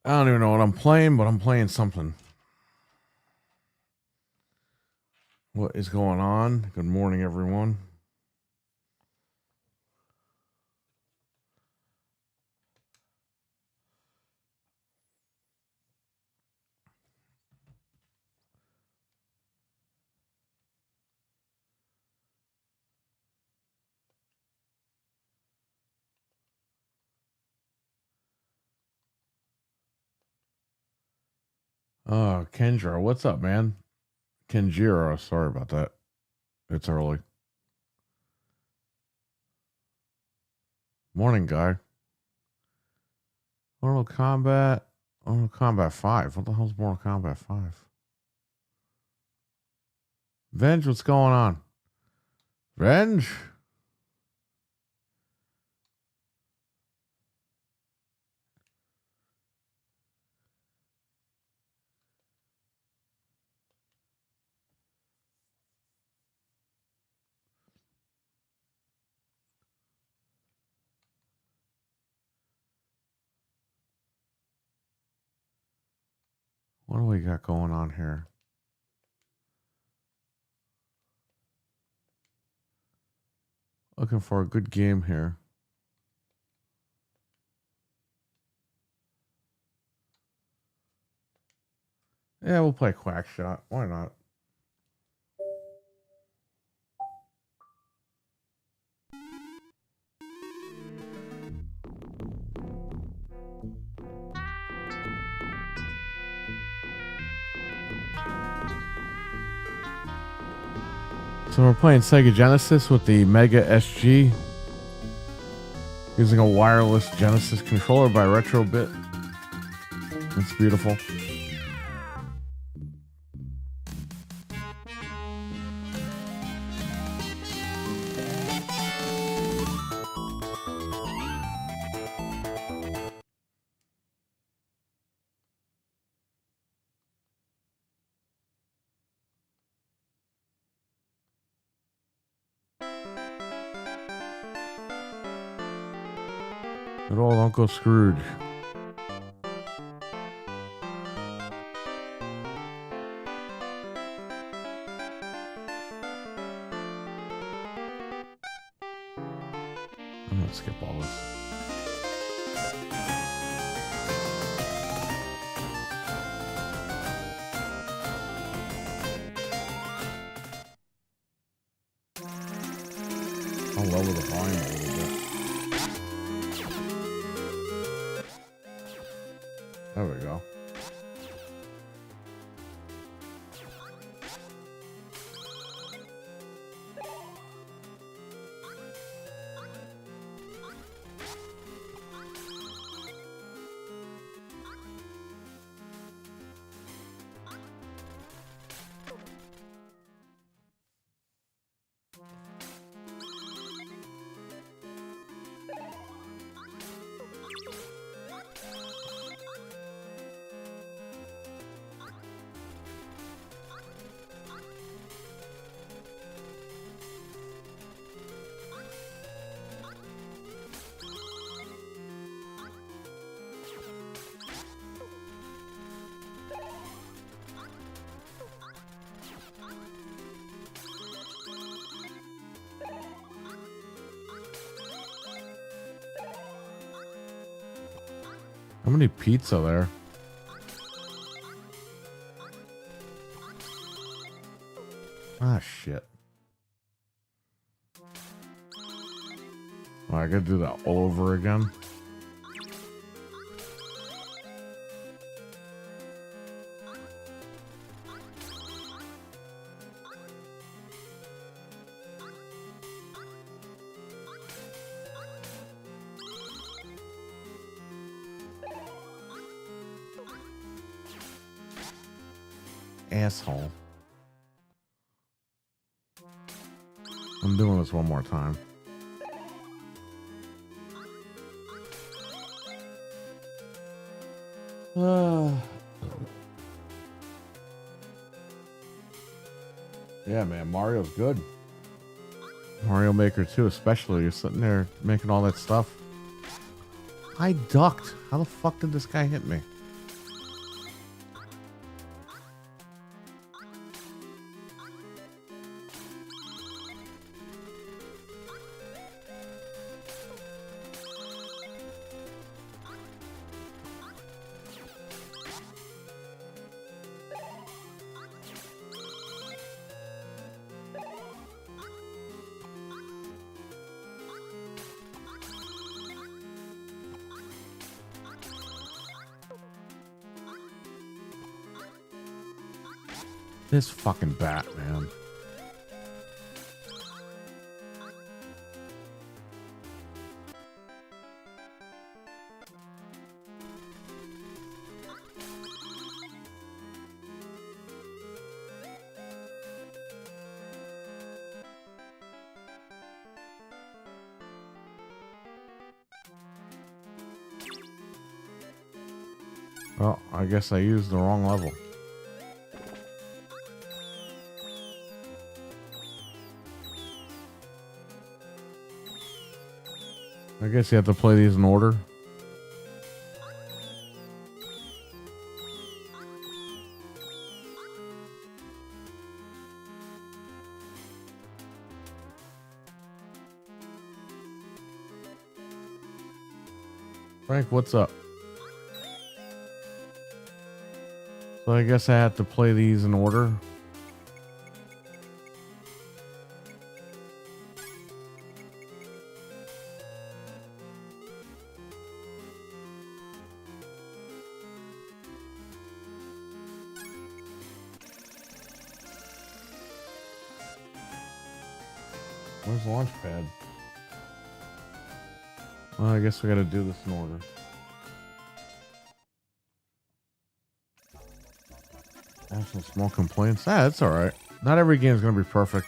I don't even know what I'm playing, but I'm playing something. What is going on? Good morning, everyone. Kendra, what's up, man? Kenjiro, sorry about that. It's early. Morning, guy. Mortal Kombat 5. What the hell's Mortal Kombat 5? Venge, what's going on? Venge? What do we got going on here? Looking for a good game here. Yeah, we'll play Quackshot. Why not? So we're playing Sega Genesis with the Mega SG, using a wireless Genesis controller by Retrobit. It's beautiful. Good old Uncle Scrooge. I'm gonna skip all this. I'll lower the volume a little bit. There we go. How many pizza there? Ah, shit. Oh, I gotta do that all over again. Asshole. I'm doing this one more time. Yeah, man, Mario's good. Mario Maker 2 especially. You're sitting there making all that stuff. I ducked. How the fuck did this guy hit me? This fucking bat, man. Well, I guess I used the wrong level. I guess you have to play these in order. Frank, what's up? So I guess I have to play these in order. Where's the launch pad? Well, I guess we gotta do this in order. I have some small complaints. That's alright. Not every game is gonna be perfect.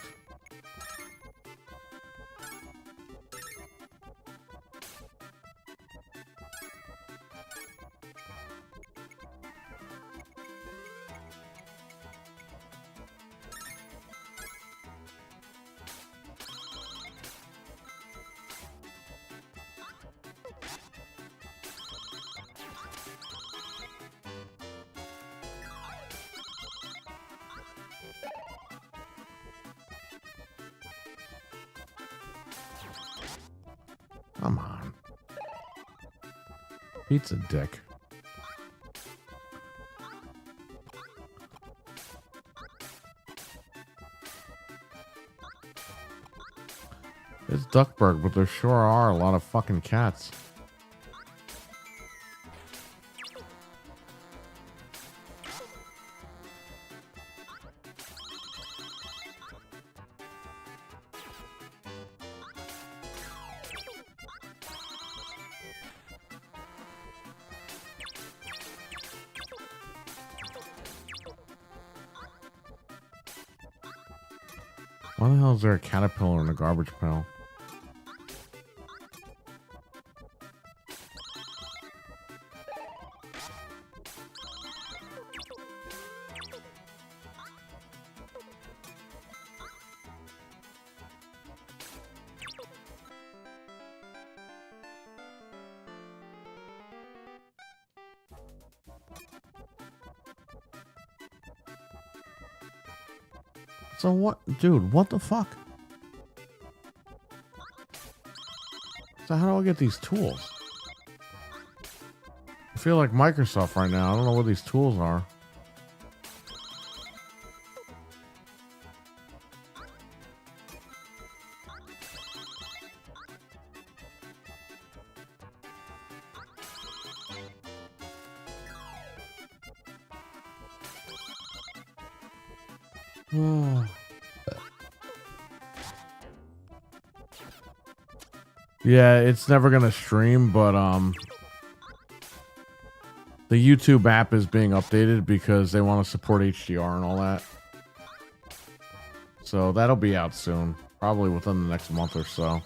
Come on. Pizza dick. It's Duckburg, but there sure are a lot of fucking cats. Why the hell is there a caterpillar in the garbage pail? So what, dude, what the fuck? So how do I get these tools? I feel like Microsoft right now. I don't know what these tools are. Yeah, it's never gonna stream, but the YouTube app is being updated because they want to support HDR and all that. So that'll be out soon, probably within the next month or so.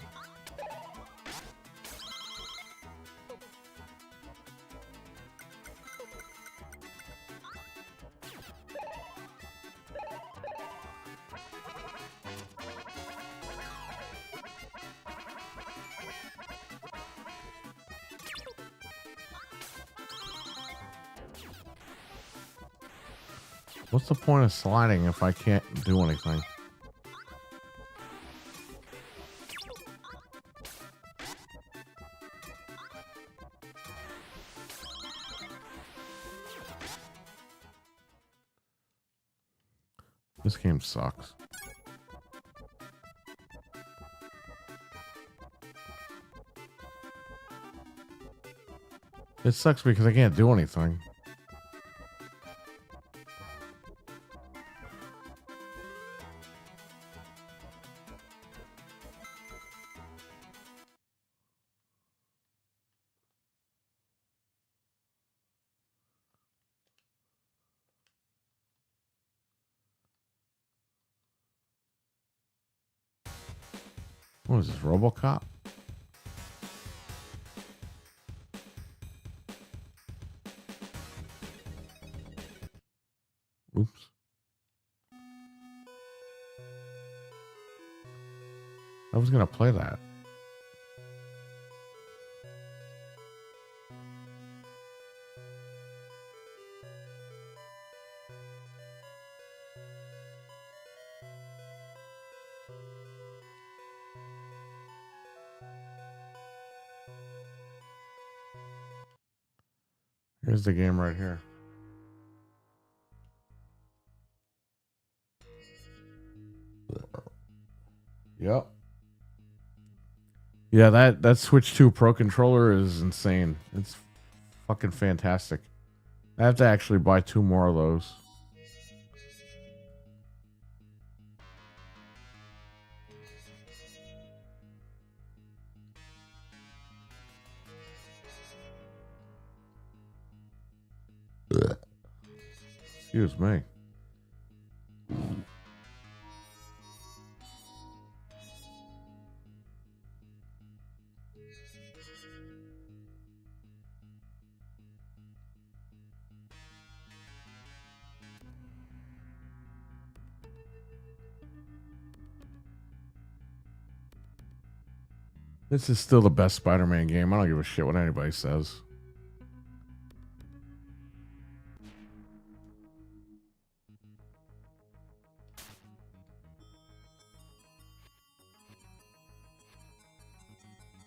What's the point of sliding if I can't do anything? This game sucks. It sucks because I can't do anything. What is this, RoboCop? Oops. I was gonna play that. Here's the game right here. Yep. Yeah, that Switch 2 Pro controller is insane. It's fucking fantastic. I have to actually buy 2 more of those. Excuse me. This is still the best Spider-Man game. I don't give a shit what anybody says.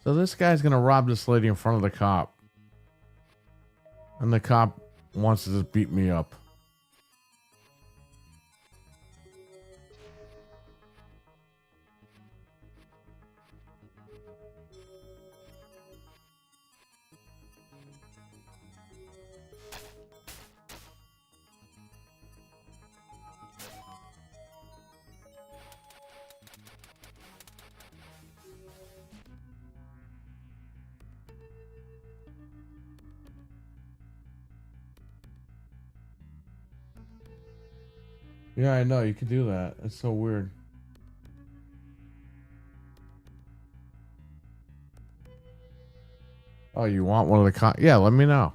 So this guy's gonna rob this lady in front of the cop. And the cop wants to just beat me up. Yeah, I know. You can do that. It's so weird. Oh, you want one of the Yeah, let me know.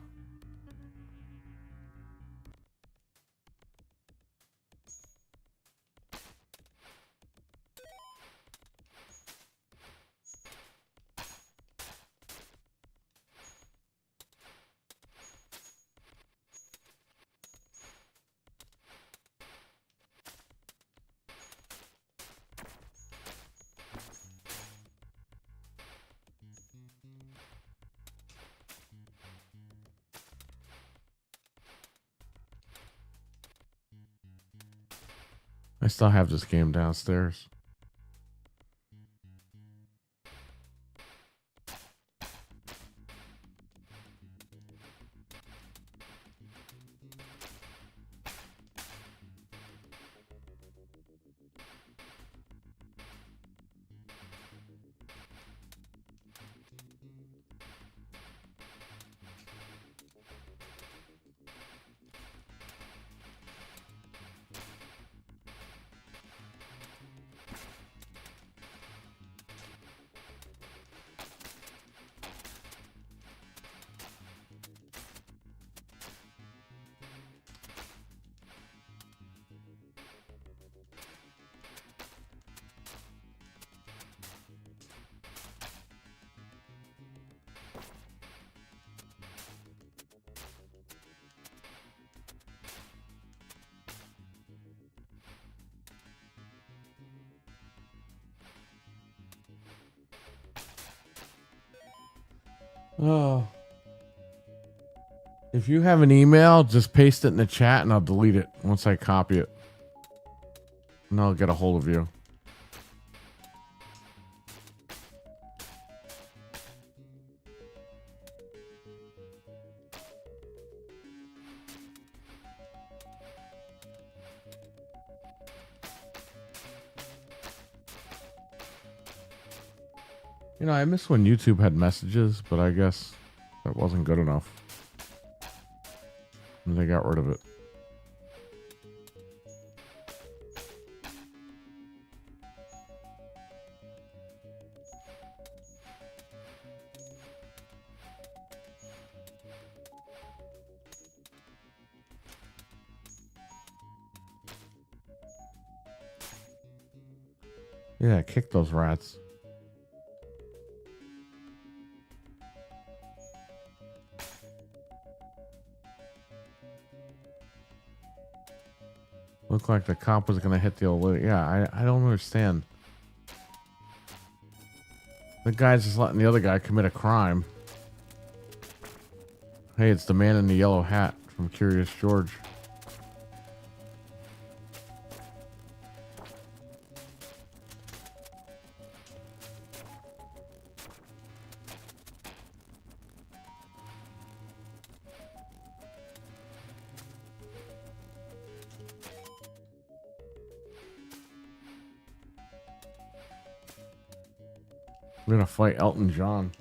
I still have this game downstairs. Oh. If you have an email, just paste it in the chat and I'll delete it once I copy it. And I'll get a hold of you. You know, I miss when YouTube had messages, but I guess that wasn't good enough. And they got rid of it. Yeah, kick those rats. Looked like the cop was gonna hit the old lady. Yeah, I don't understand. The guy's just letting the other guy commit a crime. Hey, it's the man in the yellow hat from Curious George. We're gonna fight Elton John.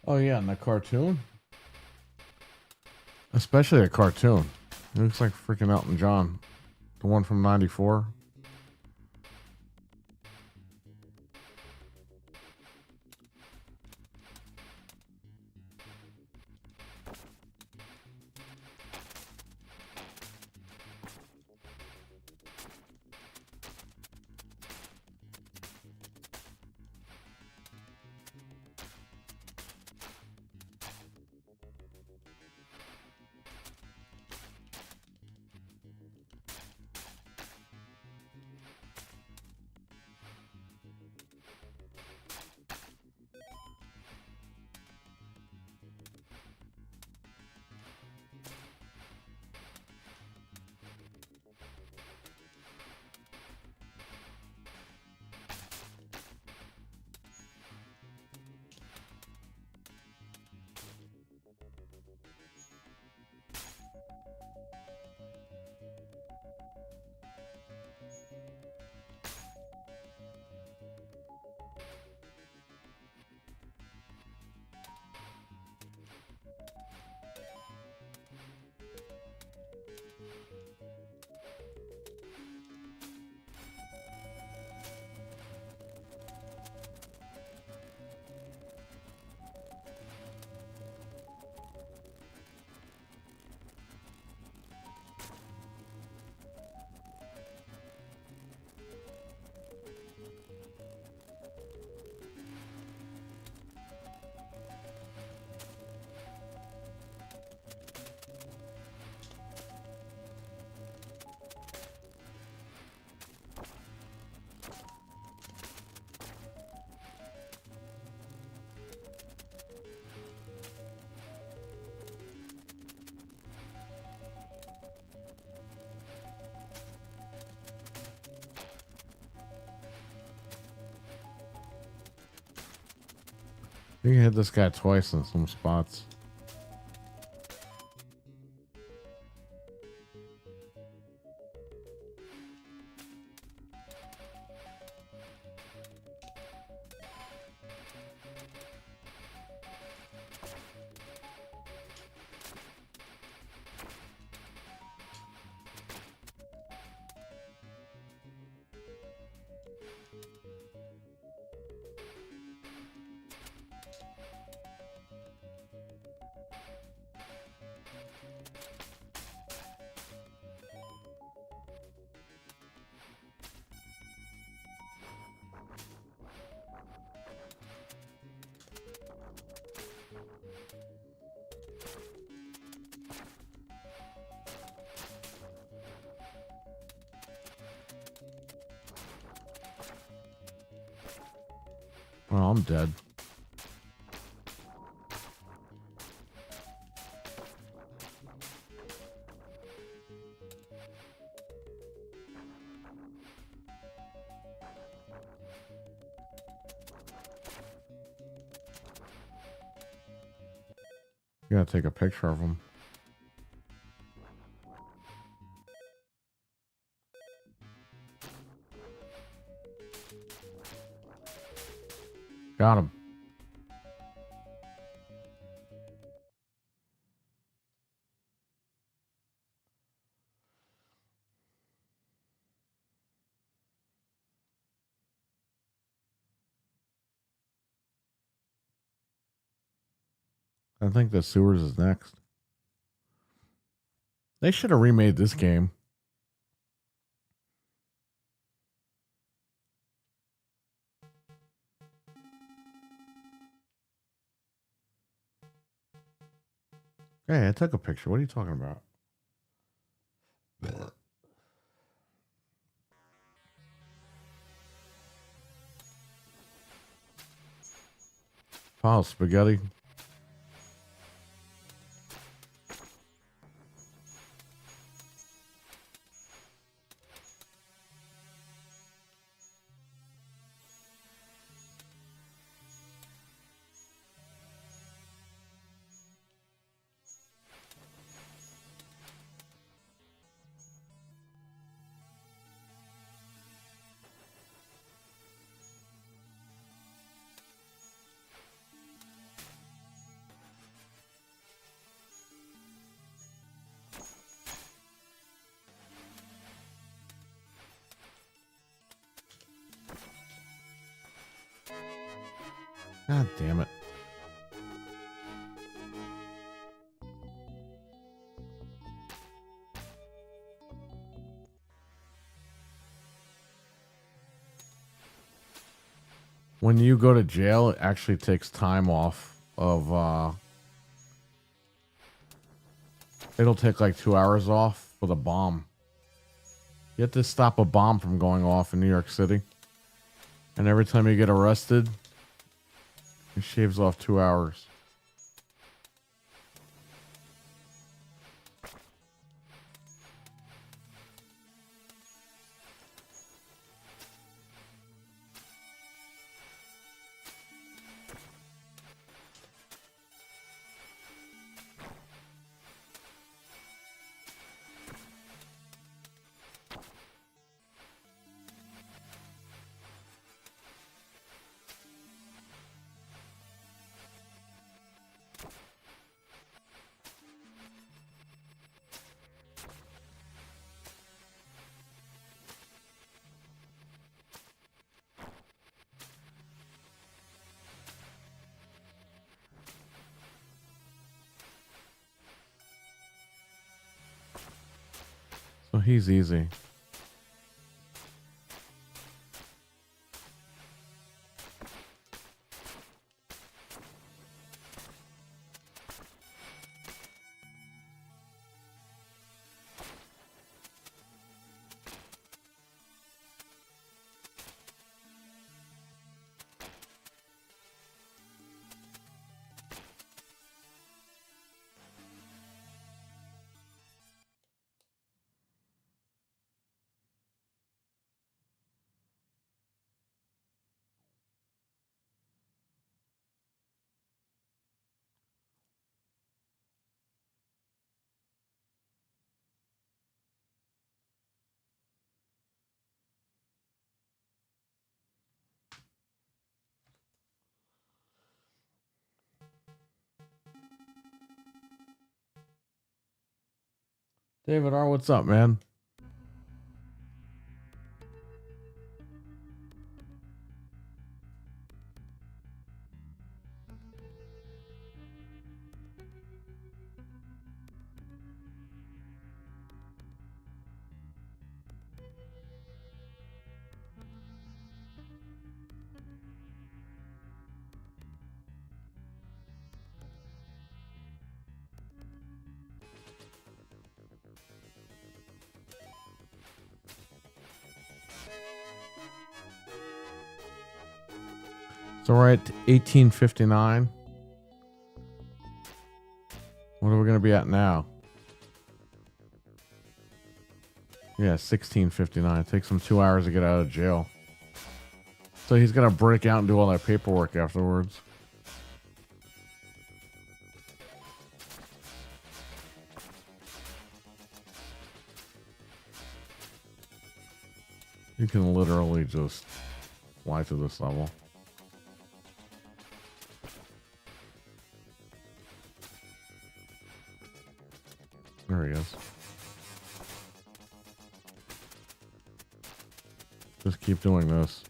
Oh yeah, in the cartoon? Especially a cartoon. It looks like freaking Elton John. The one from 94. You can hit this guy twice in some spots. Well, I'm dead. You gotta take a picture of him. Got him. I think the sewers is next. They should have remade this game. Hey, I took a picture. What are you talking about? Pile spaghetti. God damn it. When you go to jail, it actually takes time off of it'll take like 2 hours off for the bomb. You have to stop a bomb from going off in New York City. And every time you get arrested, it shaves off 2 hours. So he's easy. David R, what's up, man? So we're at 1859. What are we going to be at now? Yeah, 1659. It takes him 2 hours to get out of jail. So he's going to break out and do all that paperwork afterwards. You can literally just fly to this level. There he is. Just keep doing this.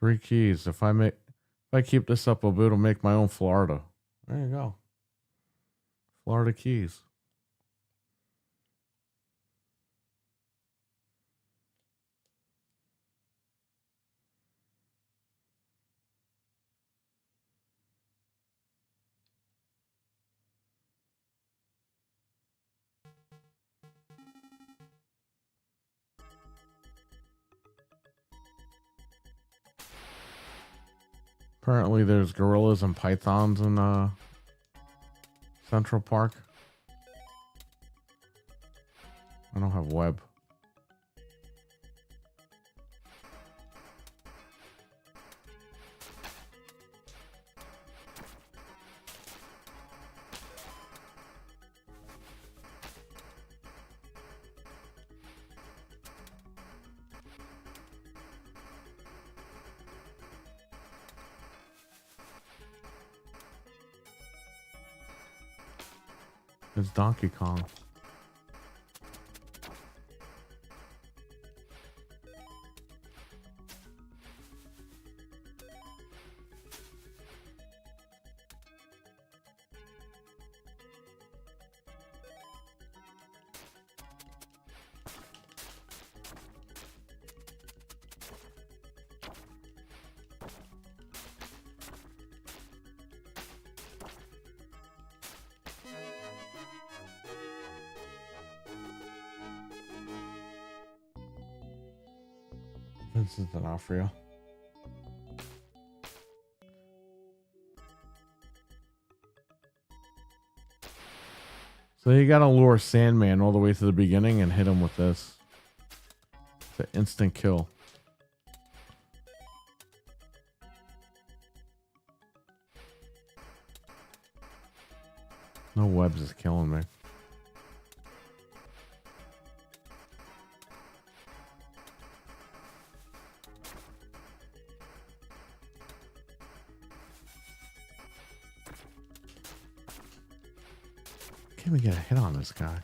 Three keys. If I keep this up, I'll be able to make my own Florida. There you go. Florida keys. Apparently there's gorillas and pythons in Central Park. I don't have web. It's Donkey Kong. Vincent D'Onofrio. So you gotta lure Sandman all the way to the beginning and hit him with this. It's an instant kill. No webs is killing me. Can't even get a hit on this guy.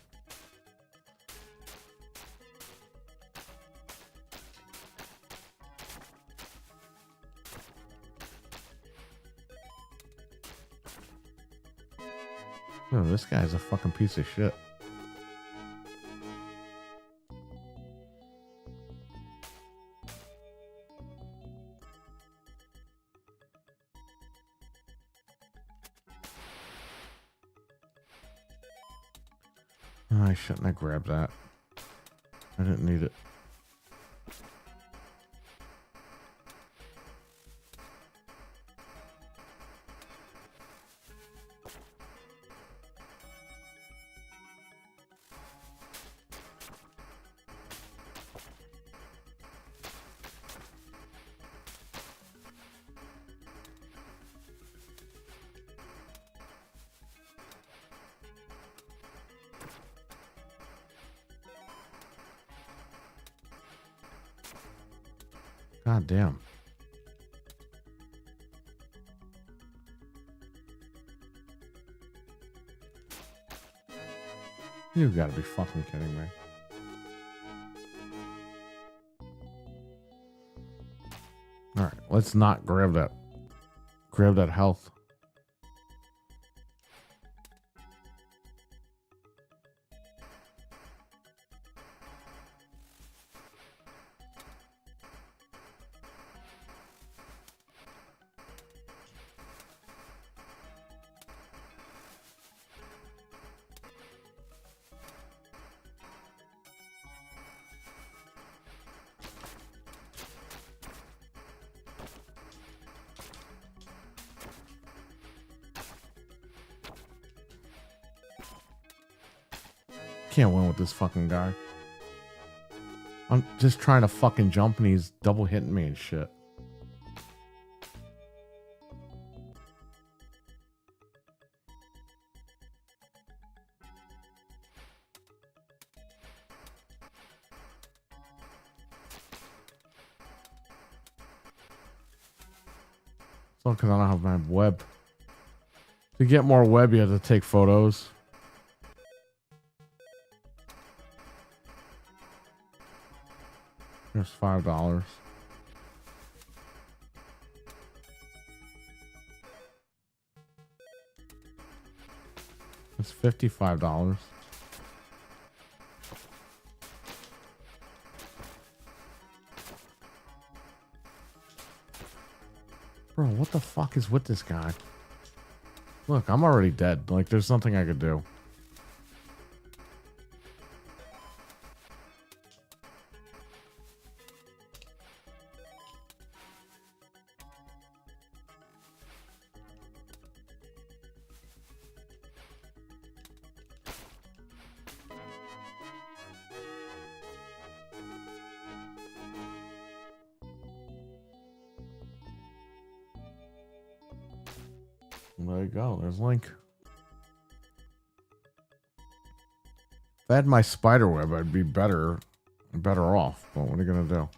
Oh, this guy's a fucking piece of shit. Oh, I shouldn't have grabbed that. I didn't need it. God damn. You gotta be fucking kidding me. Alright, let's not grab that. Grab that health. Can't win with this fucking guy. I'm just trying to fucking jump and he's double hitting me and shit. It's all because I don't have my web. To get more web, you have to take photos. Here's $5. It's $55. Bro, what the fuck is with this guy? Look, I'm already dead. Like, there's nothing I could do. There you go. There's Link. If I had my spider web, I'd be better off. But what are you gonna do?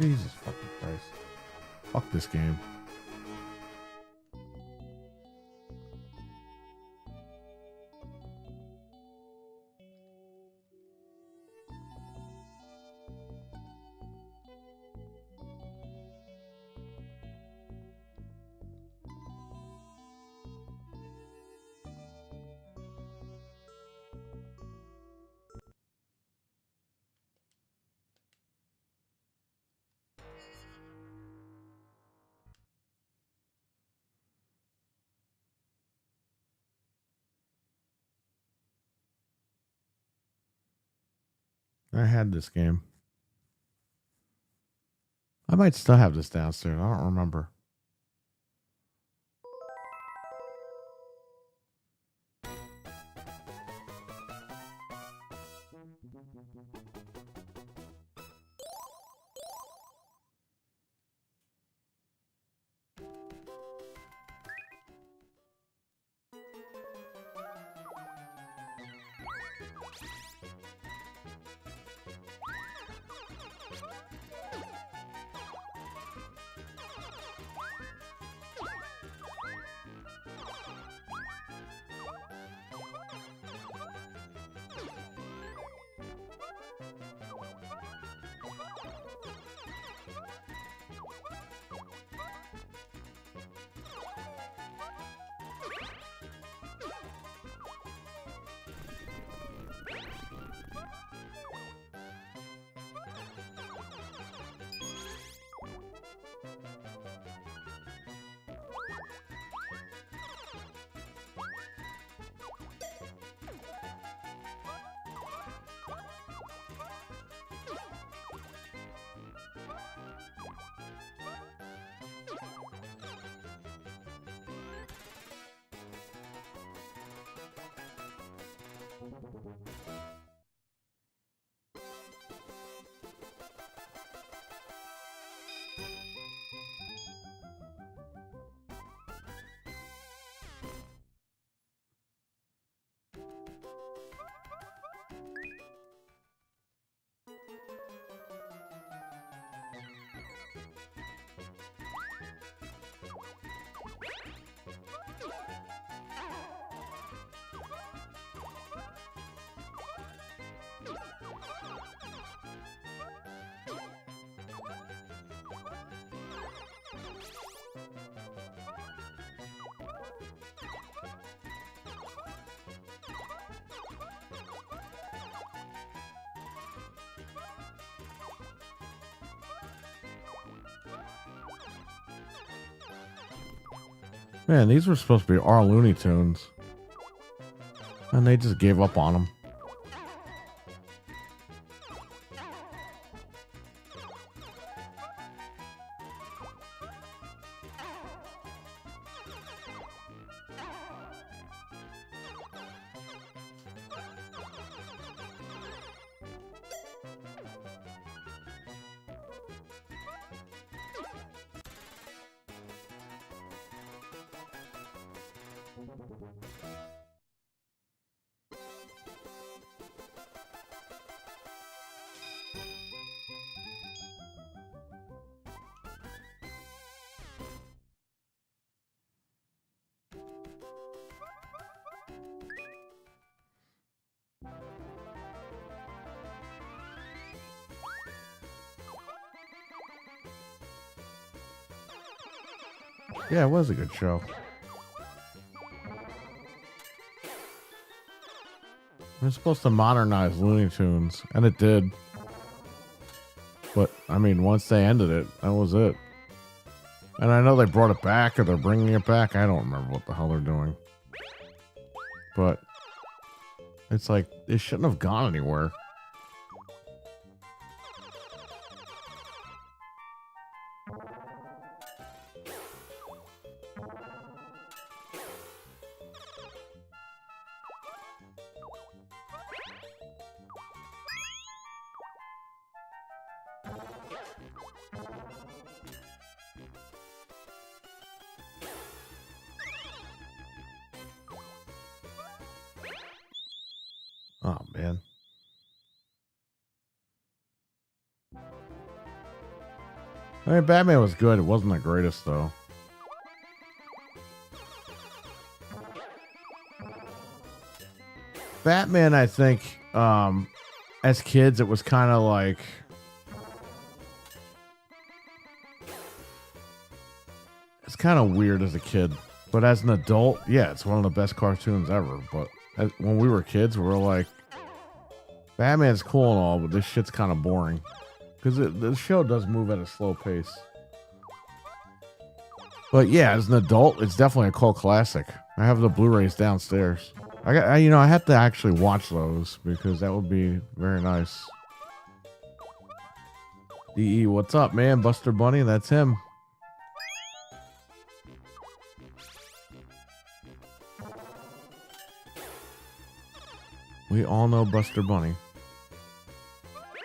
Jesus fucking Christ. Fuck this game. I had this game. I might still have this downstairs. I don't remember. Man, these were supposed to be our Looney Tunes. And they just gave up on them. Yeah, it was a good show. It was supposed to modernize Looney Tunes, and it did. But, I mean, once they ended it, that was it. And I know they brought it back, or they're bringing it back. I don't remember what the hell they're doing. But, it's like, it shouldn't have gone anywhere. Oh, man. I mean, Batman was good. It wasn't the greatest, though. Batman, I think, as kids, it was kind of like... It's kind of weird as a kid. But as an adult, yeah, it's one of the best cartoons ever. But when we were kids, we were like, Batman's cool and all, but this shit's kind of boring. Because the show does move at a slow pace. But yeah, as an adult, it's definitely a cult classic. I have the Blu-rays downstairs. I have to actually watch those because that would be very nice. DE, what's up, man? Buster Bunny, that's him. We all know Buster Bunny.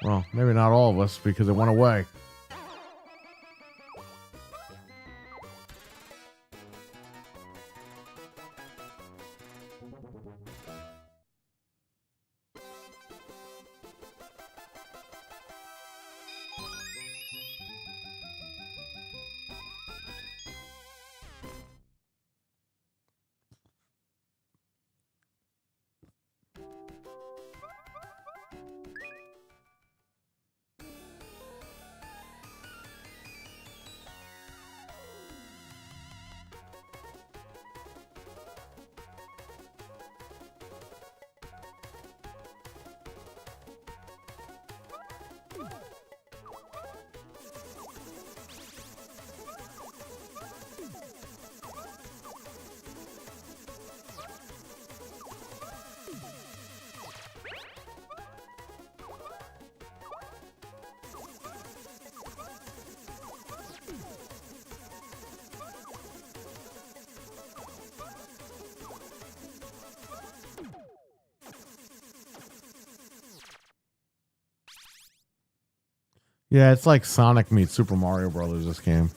Well, maybe not all of us because it went away. Yeah, it's like Sonic meets Super Mario Brothers, this game.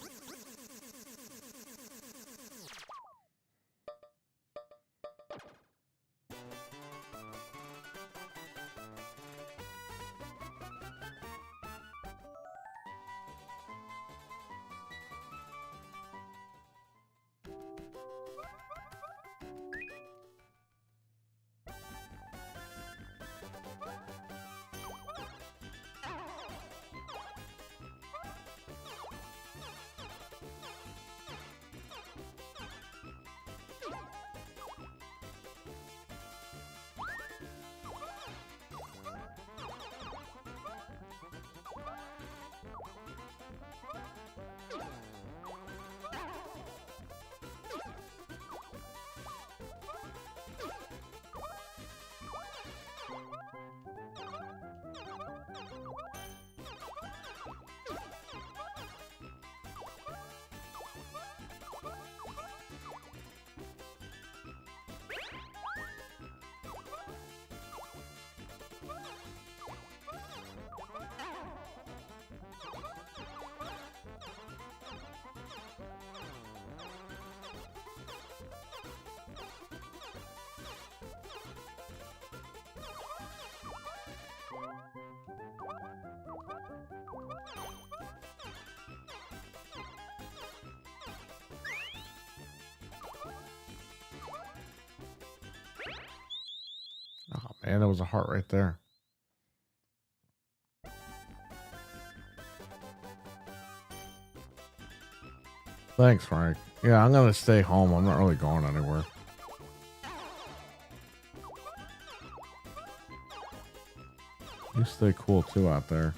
And there was a heart right there. Thanks, Frank. Yeah, I'm gonna stay home. I'm not really going anywhere. You stay cool too out there.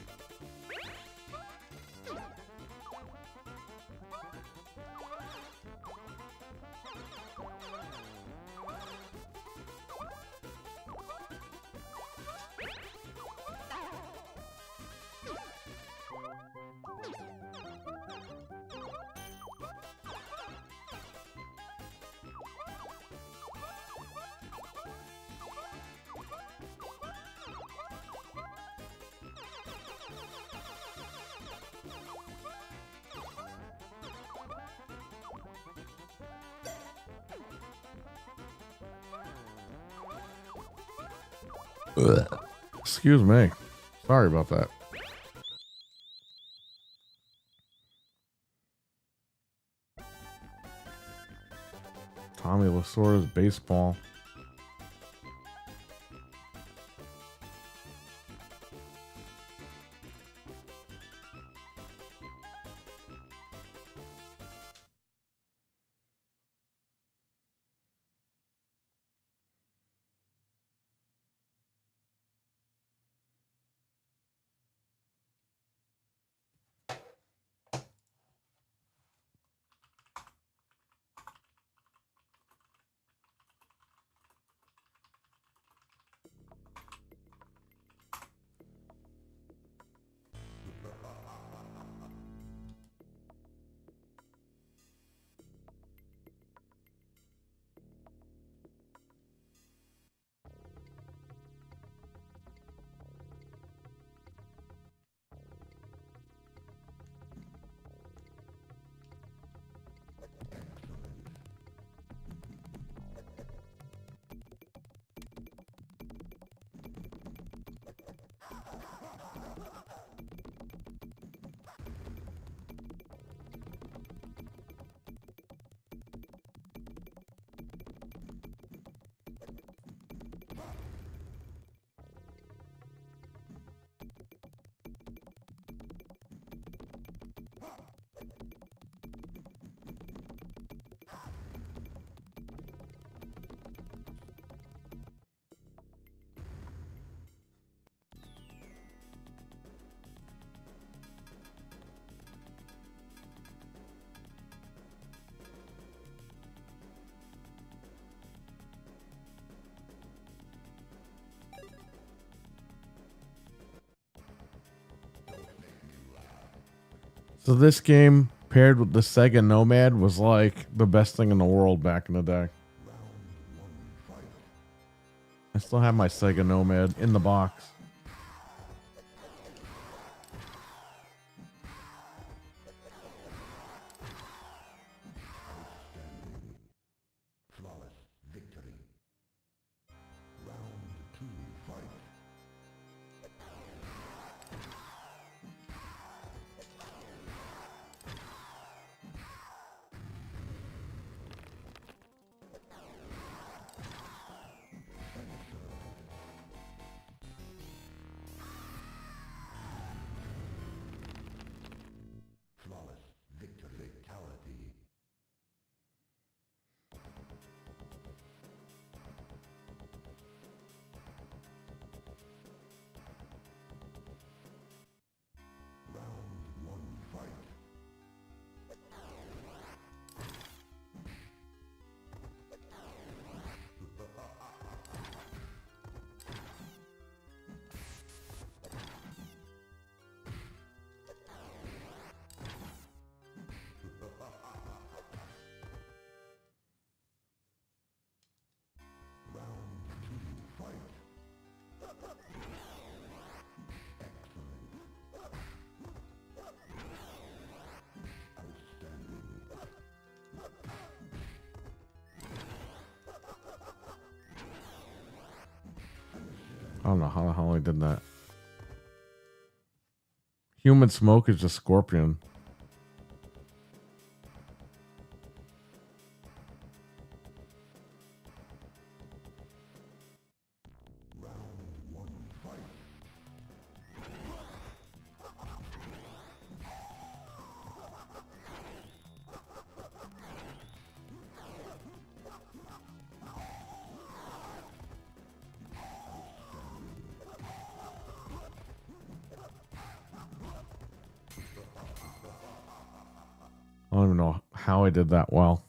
Excuse me. Sorry about that. Tommy Lasorda's baseball. So this game paired with the Sega Nomad was like the best thing in the world back in the day. I still have my Sega Nomad in the box. I don't know how the hell I did that. Human Smoke is just Scorpion. Round I don't even know how I did that well.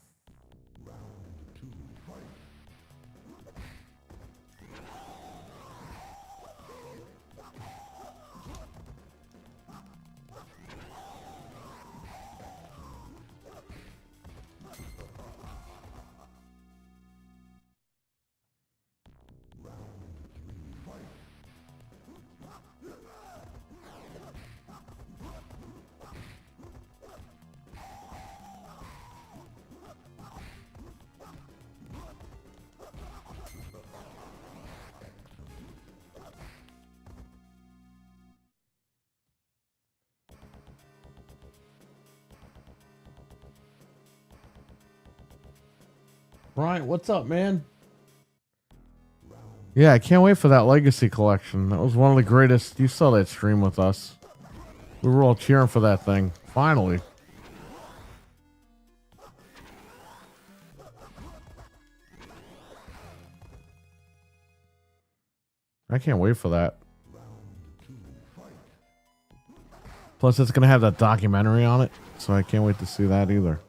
Right, what's up, man? Yeah, I can't wait for that Legacy collection. That was one of the greatest. You saw that stream with us. We were all cheering for that thing. Finally. I can't wait for that. Plus, it's going to have that documentary on it, so I can't wait to see that either.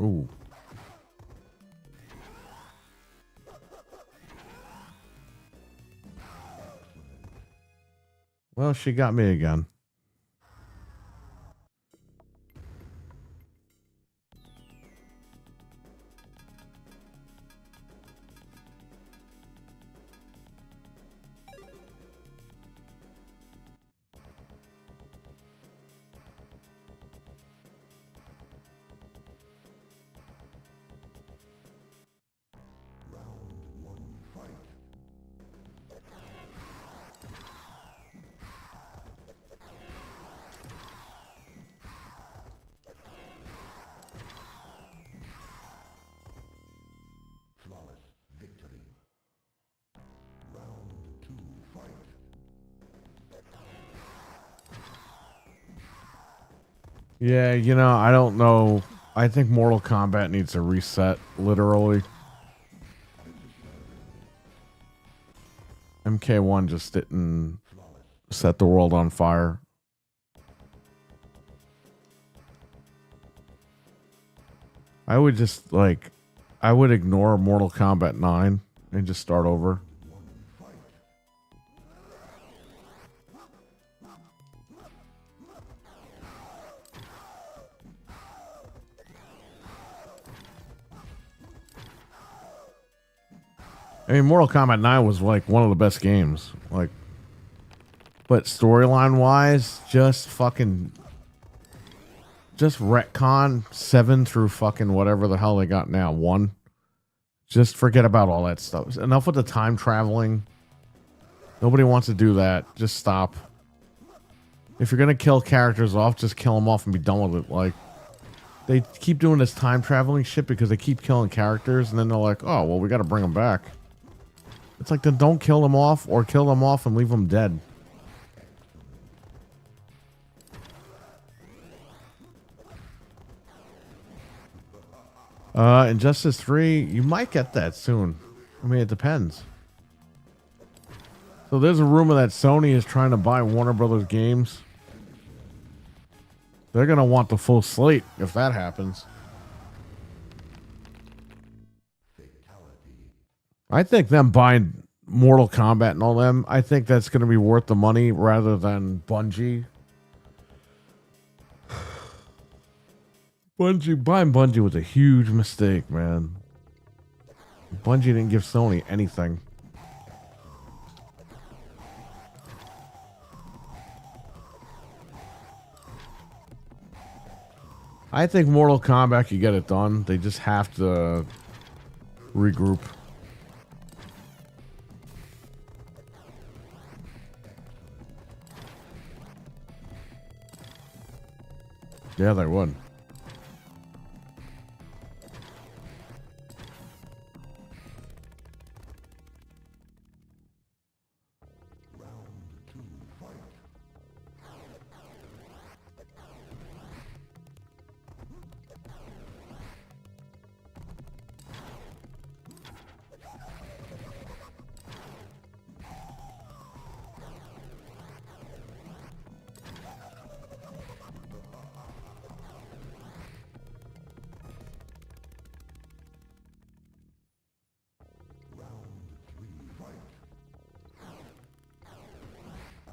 Ooh. Well, she got me again. Yeah, you know, I don't know. I think Mortal Kombat needs a reset, literally. MK1 just didn't set the world on fire. I would just, like, I would ignore Mortal Kombat 9 and just start over. I mean, Mortal Kombat 9 was like one of the best games. Like, but storyline wise, just retcon 7 through fucking whatever the hell they got now. 1. Just forget about all that stuff. Enough with the time traveling. Nobody wants to do that. Just stop. If you're gonna kill characters off, just kill them off and be done with it. Like, they keep doing this time traveling shit because they keep killing characters, and then they're like, oh, well, we got to bring them back. It's like, then don't kill them off, or kill them off and leave them dead. Injustice 3, you might get that soon. I mean, it depends. So there's a rumor that Sony is trying to buy Warner Brothers games. They're going to want the full slate if that happens. I think them buying Mortal Kombat and all them, I think that's going to be worth the money rather than Bungie. Buying Bungie was a huge mistake, man. Bungie didn't give Sony anything. I think Mortal Kombat could get it done. They just have to regroup. Yeah, they would.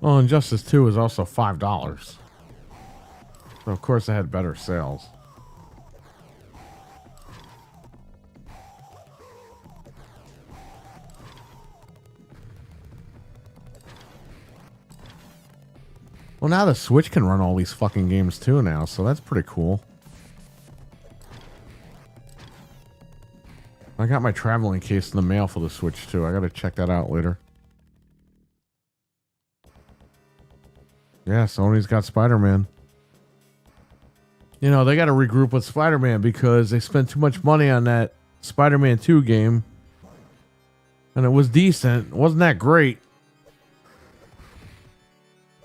Well, Injustice 2 is also $5. So of course it had better sales. Well, now the Switch can run all these fucking games too now, so that's pretty cool. I got my traveling case in the mail for the Switch too. I gotta check that out later. Yeah, Sony's got Spider-Man. You know, they gotta regroup with Spider-Man because they spent too much money on that Spider-Man 2 game. And it was decent. It wasn't that great.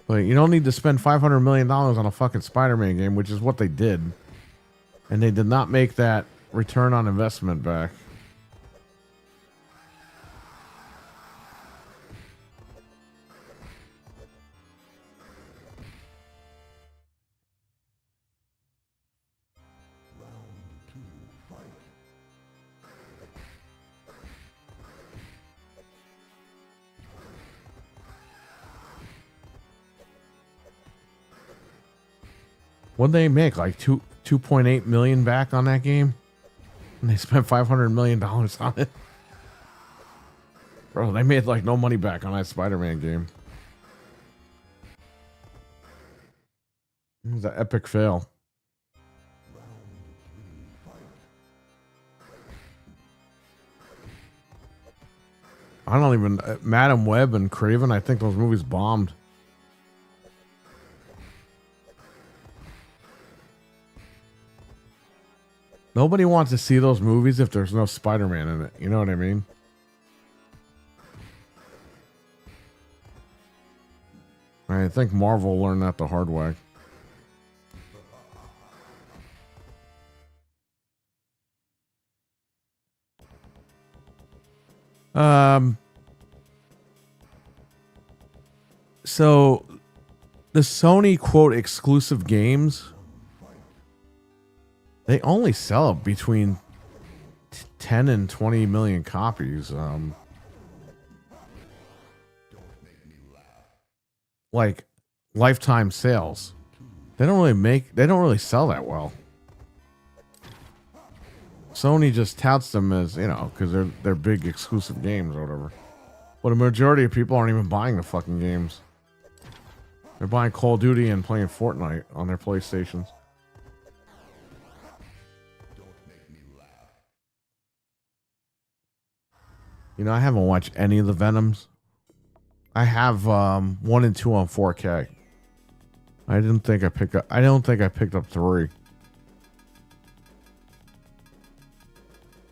But you don't need to spend $500 million on a fucking Spider-Man game, which is what they did. And they did not make that return on investment back. What'd they make? Like 2.8 million back on that game? And they spent $500 million on it. Bro, they made like no money back on that Spider-Man game. It was an epic fail. I don't even... Madam Web and Craven, I think those movies bombed. Nobody wants to see those movies if there's no Spider-Man in it. You know what I mean? I think Marvel learned that the hard way. So the Sony quote exclusive games, they only sell between 10 and 20 million copies. Like lifetime sales. They don't really sell that well. Sony just touts them as, you know, because they're big exclusive games or whatever. But a majority of people aren't even buying the fucking games. They're buying Call of Duty and playing Fortnite on their PlayStations. You know, I haven't watched any of the Venoms. I have 1 and 2 on 4K. I don't think I picked up 3.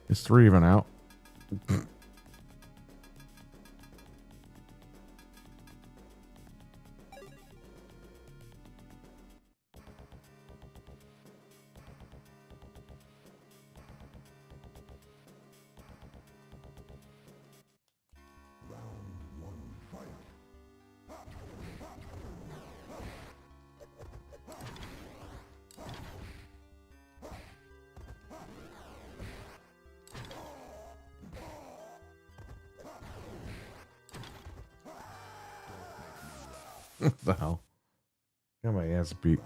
Is 3 even out? What the hell? Got my ass beat.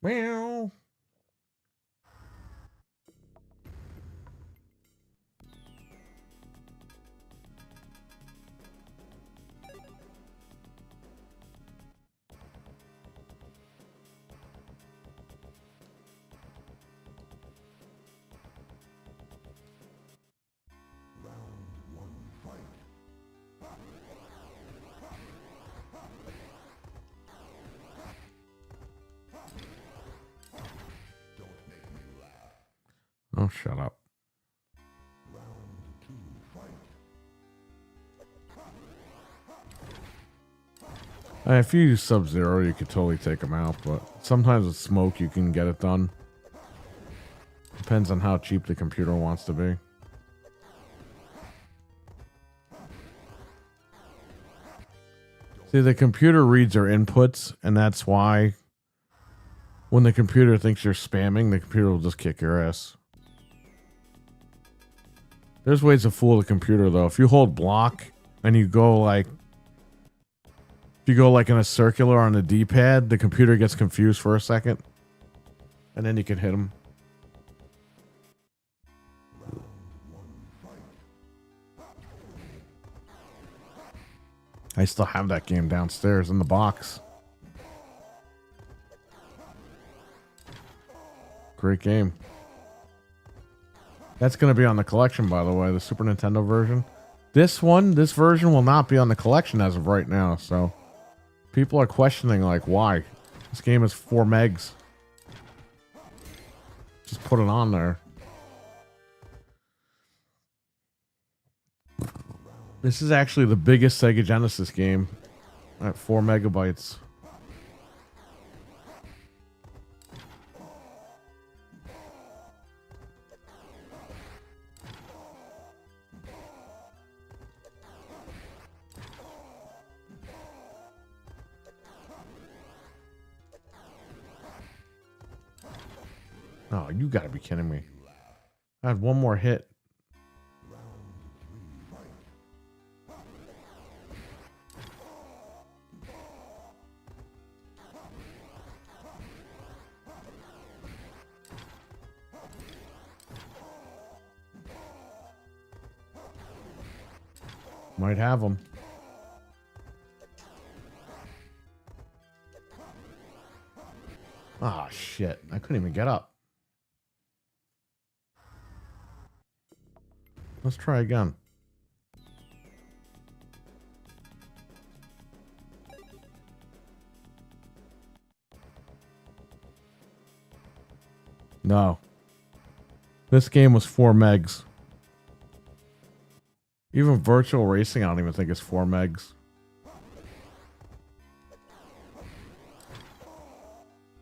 Meow. Oh, shut up. If you use Sub-Zero, you could totally take them out, but sometimes with smoke, you can get it done. Depends on how cheap the computer wants to be. See, the computer reads your inputs, and that's why when the computer thinks you're spamming, the computer will just kick your ass. There's ways to fool the computer, though. If you hold block and you go like... If you go like in a circular on the D-pad, the computer gets confused for a second. And then you can hit him. I still have that game downstairs in the box. Great game. That's going to be on the collection, by the way, the Super Nintendo version. This version will not be on the collection as of right now, so people are questioning, like, why? This game is 4 megs. Just put it on there. This is actually the biggest Sega Genesis game at 4 megabytes. Oh, you gotta be kidding me. I had one more hit. Might have them. Ah, shit. I couldn't even get up. Let's try again. No. This game was 4 megs. Even virtual racing, I don't even think it's 4 megs.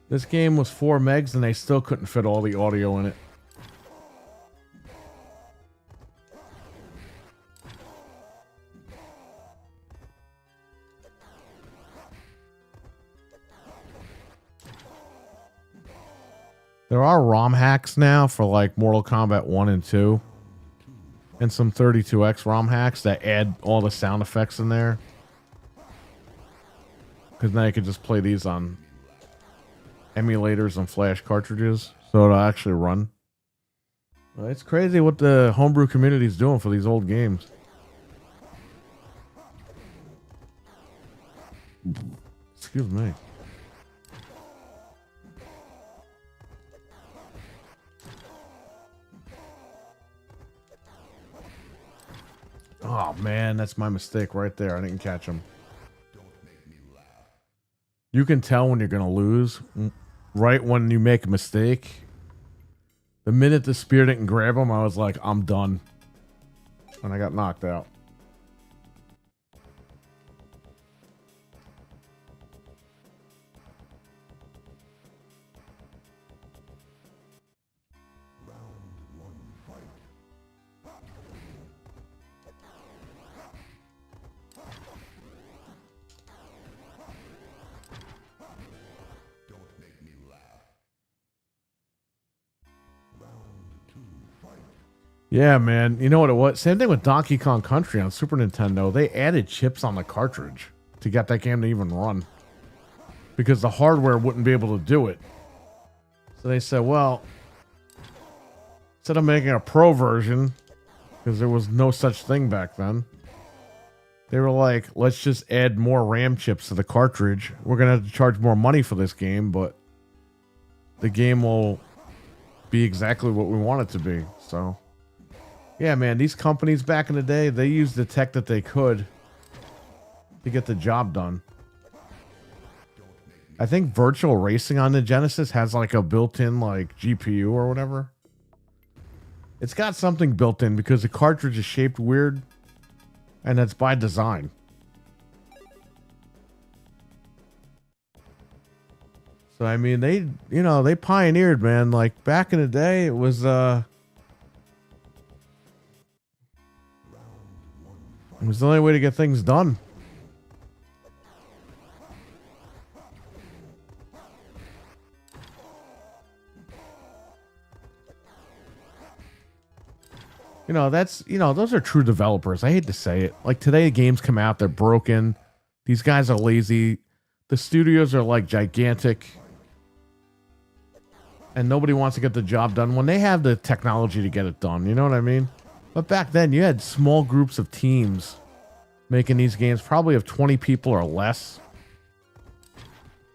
This game was 4 megs and they still couldn't fit all the audio in it. There are ROM hacks now for like Mortal Kombat 1 and 2. And some 32X ROM hacks that add all the sound effects in there. Because now you can just play these on emulators and flash cartridges. So it'll actually run. Well, it's crazy what the homebrew community is doing for these old games. Excuse me. Oh man, that's my mistake right there. I didn't catch him. You can tell when you're gonna lose right when you make a mistake. The minute the spear didn't grab him, I was like, I'm done. And I got knocked out. Yeah, man. You know what it was? Same thing with Donkey Kong Country on Super Nintendo. They added chips on the cartridge to get that game to even run. Because the hardware wouldn't be able to do it. So they said, well, instead of making a pro version, because there was no such thing back then, they were like, let's just add more RAM chips to the cartridge. We're going to have to charge more money for this game, but the game will be exactly what we want it to be. So... yeah, man, these companies back in the day, they used the tech that they could to get the job done. I think virtual racing on the Genesis has like a built-in like GPU or whatever. It's got something built in because the cartridge is shaped weird, and that's by design. So I mean, they pioneered, man. Like back in the day, it was it was the only way to get things done. You know, those are true developers. I hate to say it. Like today, games come out, they're broken. These guys are lazy. The studios are like gigantic. And nobody wants to get the job done when they have the technology to get it done. You know what I mean? But back then, you had small groups of teams making these games, probably of 20 people or less.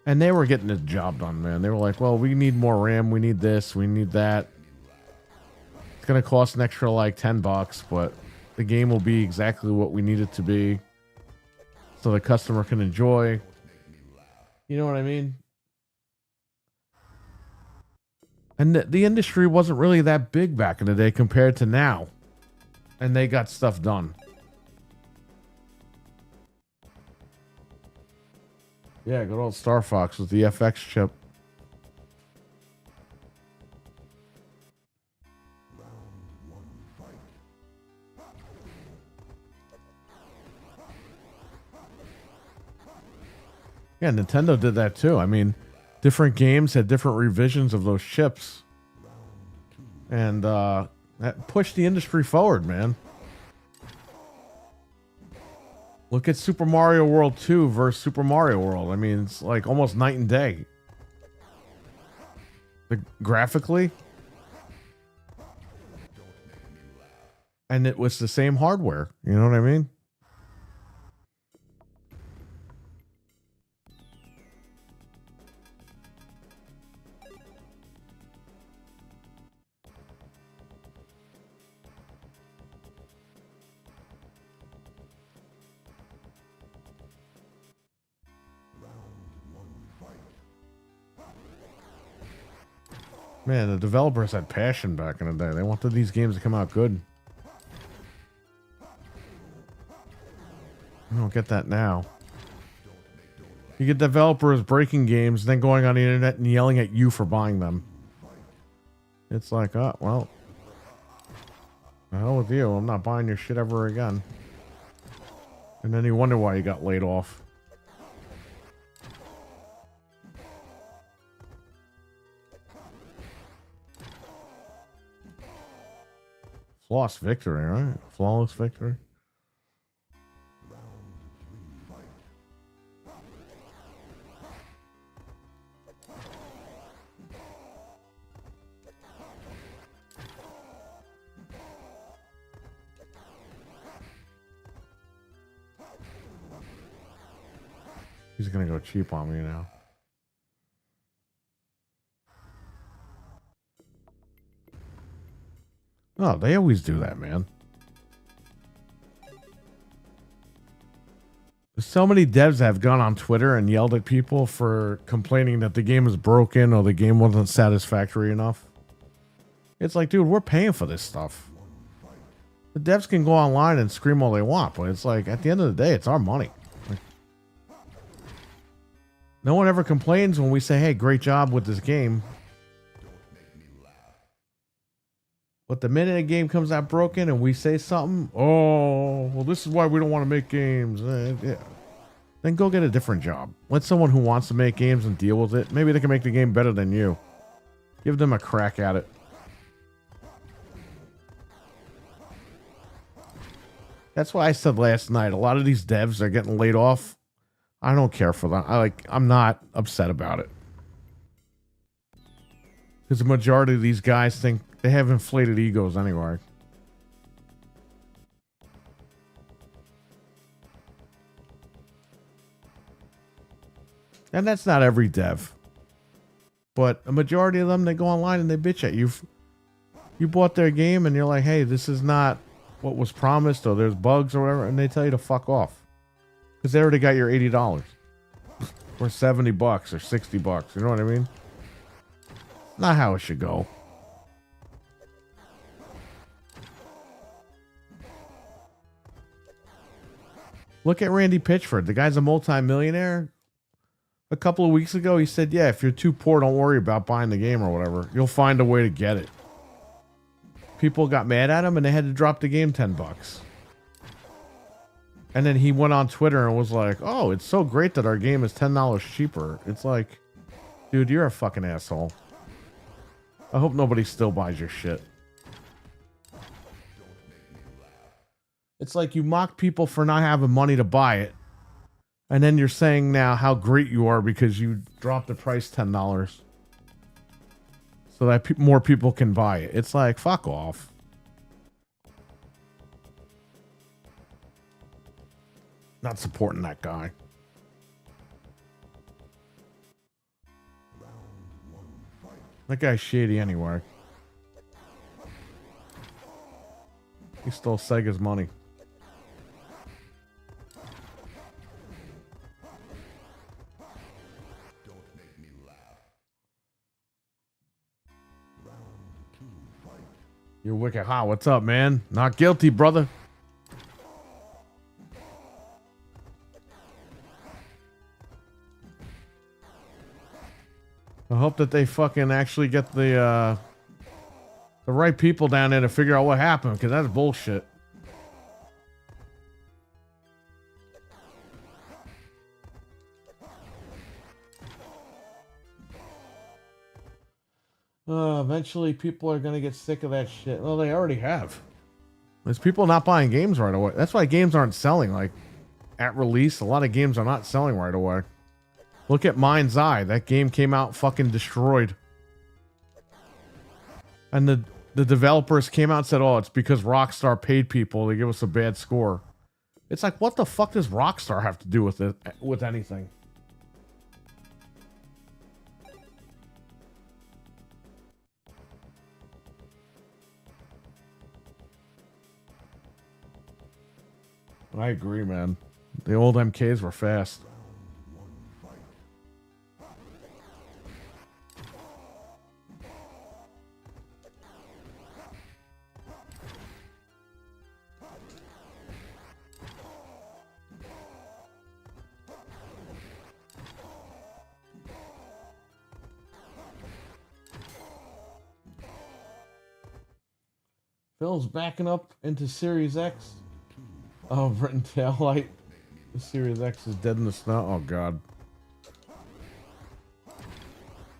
And they were getting the job done, man. They were like, well, we need more RAM. We need this. We need that. It's going to cost an extra like $10, but the game will be exactly what we need it to be. So the customer can enjoy. You know what I mean? And the industry wasn't really that big back in the day compared to now. And they got stuff done. Yeah, good old Star Fox with the FX chip. Yeah, Nintendo did that too. I mean, different games had different revisions of those chips. And that pushed the industry forward, man. Look at Super Mario World 2 versus Super Mario World. I mean, it's like almost night and day. Graphically. And it was the same hardware. You know what I mean? Man, the developers had passion back in the day. They wanted these games to come out good. I don't get that now. You get developers breaking games, then going on the internet and yelling at you for buying them. It's like, oh, well, the hell with you. I'm not buying your shit ever again. And then you wonder why you got laid off. Flawless victory, right? Flawless victory. He's gonna go cheap on me now. Oh, they always do that, man. So many devs have gone on Twitter and yelled at people for complaining that the game is broken or the game wasn't satisfactory enough. It's like, dude, we're paying for this stuff. The devs can go online and scream all they want, but it's like, at the end of the day, it's our money. Like, no one ever complains when we say, hey, great job with this game. But the minute a game comes out broken and we say something, oh, well, this is why we don't want to make games. Yeah. Then go get a different job. Let someone who wants to make games and deal with it. Maybe they can make the game better than you. Give them a crack at it. That's why I said last night, a lot of these devs are getting laid off. I don't care for them. I'm not upset about it. Because the majority of these guys think they have inflated egos anyway. And that's not every dev. But a majority of them, they go online and they bitch at you. You bought their game and you're like, hey, this is not what was promised, or there's bugs or whatever, and they tell you to fuck off. Because they already got your $80. Or $70 or $60. You know what I mean? Not how it should go. Look at Randy Pitchford. The guy's a multi-millionaire. A couple of weeks ago, he said, yeah, if you're too poor, don't worry about buying the game or whatever. You'll find a way to get it. People got mad at him and they had to drop the game $10. And then he went on Twitter and was like, oh, it's so great that our game is $10 cheaper. It's like, dude, you're a fucking asshole. I hope nobody still buys your shit. It's like you mock people for not having money to buy it. And then you're saying now how great you are because you dropped the price $10 so that more people can buy it. It's like, fuck off. Not supporting that guy. That guy's shady anyway. He stole Sega's money. You're wicked hot. What's up, man? Not guilty, brother. I hope that they fucking actually get the right people down there to figure out what happened, because that's bullshit. Eventually people are going to get sick of that shit. Well, they already have. There's people not buying games right away. That's why games aren't selling. Like, at release, a lot of games are not selling right away. Look at Mind's Eye. That game came out fucking destroyed. And the developers came out and said, oh, it's because Rockstar paid people to give us a bad score. It's like, what the fuck does Rockstar have to do with it, with anything? I agree, man. The old MKs were fast. Phil's backing up into Series X. Oh, written tail light. The Series X is dead in the snow. Oh, God.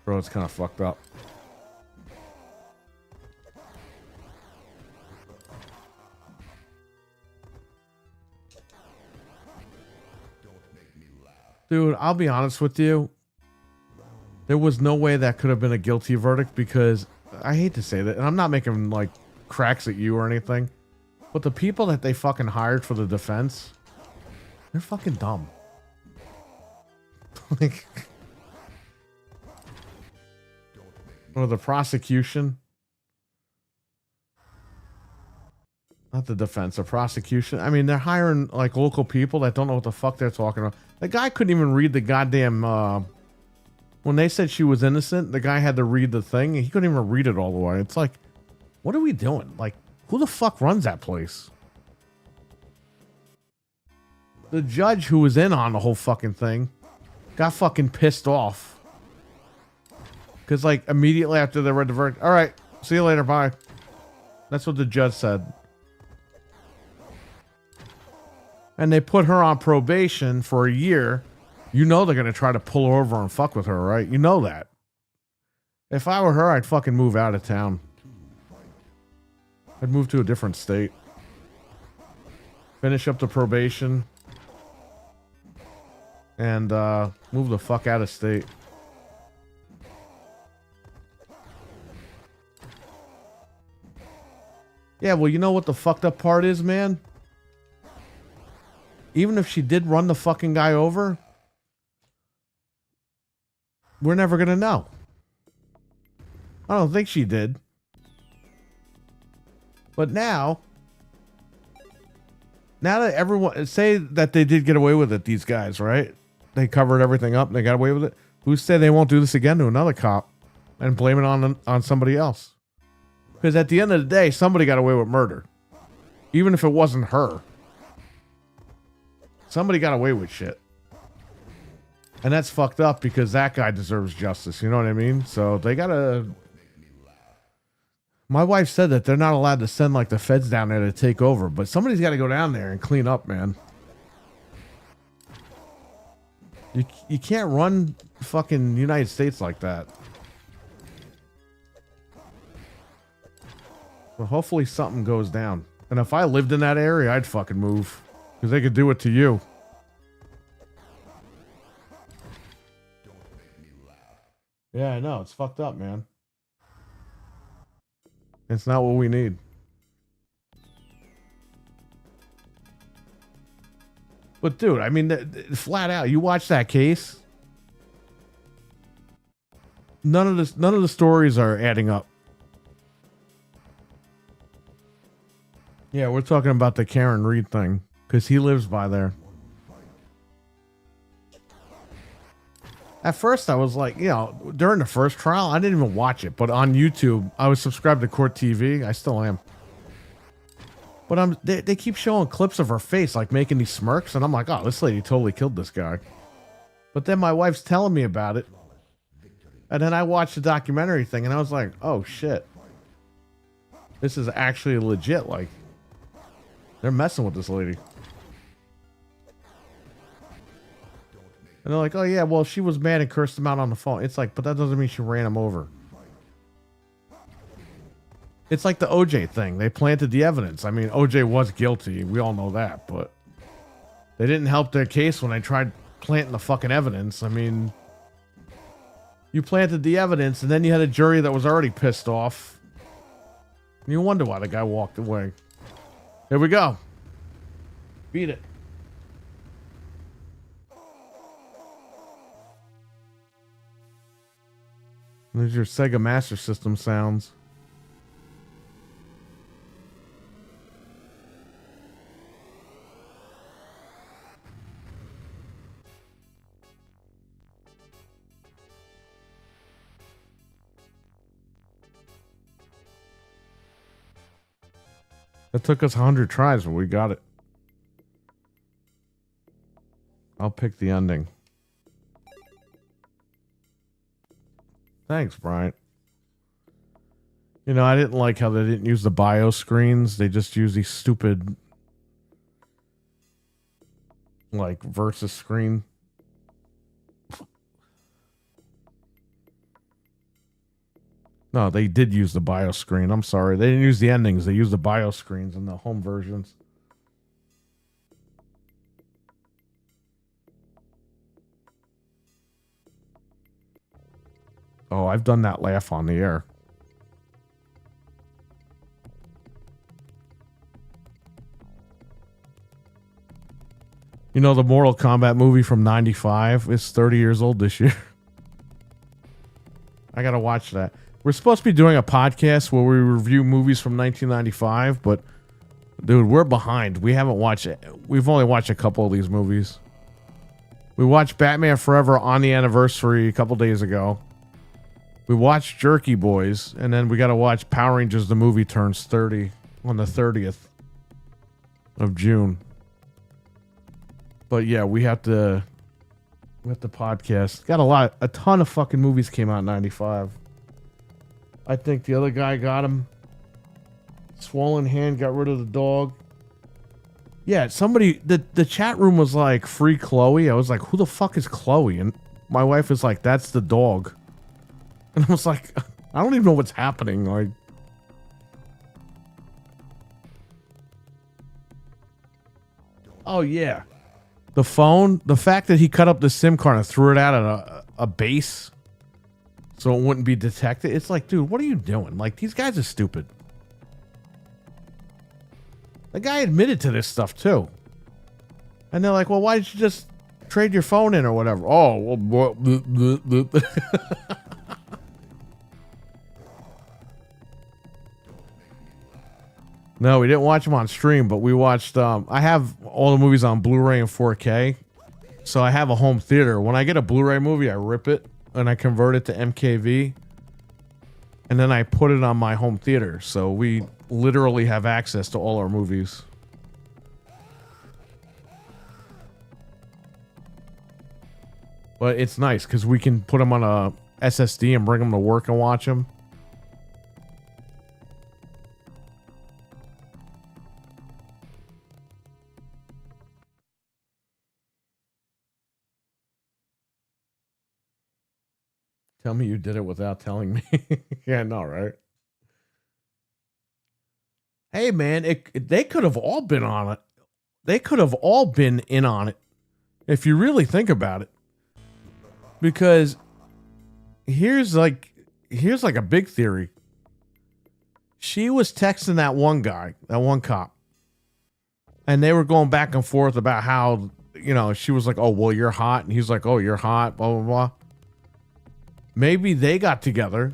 Bro, it's kind of fucked up. Dude, I'll be honest with you. There was no way that could have been a guilty verdict because I hate to say that, and I'm not making like cracks at you or anything, but the people that they fucking hired for the defense, they're fucking dumb. Like, or the prosecution, not the defense, the prosecution. I mean, they're hiring like local people that don't know what the fuck they're talking about. The guy couldn't even read the goddamn. When they said she was innocent, the guy had to read the thing, and he couldn't even read it all the way. It's like, what are we doing? Like, who the fuck runs that place? The judge who was in on the whole fucking thing got fucking pissed off. Because, like, immediately after they read the verdict, all right, see you later, bye. That's what the judge said. And they put her on probation for a year. You know they're going to try to pull her over and fuck with her, right? You know that. If I were her, I'd fucking move out of town. I'd move to a different state. Finish up the probation. And move the fuck out of state. Yeah, well, you know what the fucked up part is, man? Even if she did run the fucking guy over, we're never gonna know. I don't think she did. But now that everyone, say that they did get away with it, these guys, right? They covered everything up and they got away with it. Who said they won't do this again to another cop and blame it on somebody else? Because at the end of the day, somebody got away with murder. Even if it wasn't her. Somebody got away with shit. And that's fucked up because that guy deserves justice. You know what I mean? So they gotta... My wife said that they're not allowed to send like the feds down there to take over, but somebody's got to go down there and clean up, man. You can't run fucking United States like that. Well, hopefully something goes down. And if I lived in that area, I'd fucking move. Because they could do it to you. Yeah, I know. It's fucked up, man. It's not what we need. But dude, I mean, flat out, you watch that case. None of the stories are adding up. Yeah, we're talking about the Karen Reed thing because he lives by there. At first, I was like, during the first trial, I didn't even watch it. But on YouTube, I was subscribed to Court TV. I still am. But they keep showing clips of her face, like making these smirks, and I'm like, oh, this lady totally killed this guy. But then my wife's telling me about it, and then I watched the documentary thing, and I was like, oh shit, this is actually legit. Like, they're messing with this lady. And they're like, oh yeah, well, she was mad and cursed him out on the phone. It's like, but that doesn't mean she ran him over. It's like the OJ thing. They planted the evidence. I mean, OJ was guilty. We all know that, but they didn't help their case when they tried planting the fucking evidence. I mean, you planted the evidence and then you had a jury that was already pissed off. And you wonder why the guy walked away. Here we go. Beat it. There's your Sega Master System sounds. It took us 100 tries, but we got it. I'll pick the ending. Thanks, Bryant. You know, I didn't like how they didn't use the bio screens. They just use these stupid, like, versus screen. No, they did use the bio screen. I'm sorry. They didn't use the endings. They used the bio screens in the home versions. Oh, I've done that laugh on the air. You know, the Mortal Kombat movie from 95 is 30 years old this year. I got to watch that. We're supposed to be doing a podcast where we review movies from 1995, but dude, we're behind. We haven't watched it. We've only watched a couple of these movies. We watched Batman Forever on the anniversary a couple days ago. We watched Jerky Boys, and then we got to watch Power Rangers the movie turns 30 on the 30th of June. But yeah, we have to podcast. Got a ton of fucking movies came out in 95. I think the other guy got him. Swollen Hand got rid of the dog. Yeah, somebody, the chat room was like, free Chloe. I was like, who the fuck is Chloe? And my wife was like, that's the dog. And I was like, I don't even know what's happening. Like, oh yeah. The phone, the fact that he cut up the SIM card and threw it out at a base so it wouldn't be detected. It's like, dude, what are you doing? Like, these guys are stupid. The guy admitted to this stuff too. And they're like, well, why did you just trade your phone in or whatever? Oh, well, no, we didn't watch them on stream, but we watched, I have all the movies on Blu-ray and 4K. So I have a home theater. When I get a Blu-ray movie, I rip it and I convert it to MKV. And then I put it on my home theater. So we literally have access to all our movies. But it's nice because we can put them on a SSD and bring them to work and watch them. Tell me you did it without telling me. Yeah, I know, right? Hey man, they could have all been on it. They could have all been in on it if you really think about it. Because here's like a big theory. She was texting that one guy, that one cop, and they were going back and forth about how, she was like, "Oh, well, you're hot," and he's like, "Oh, you're hot," blah blah blah. Maybe they got together,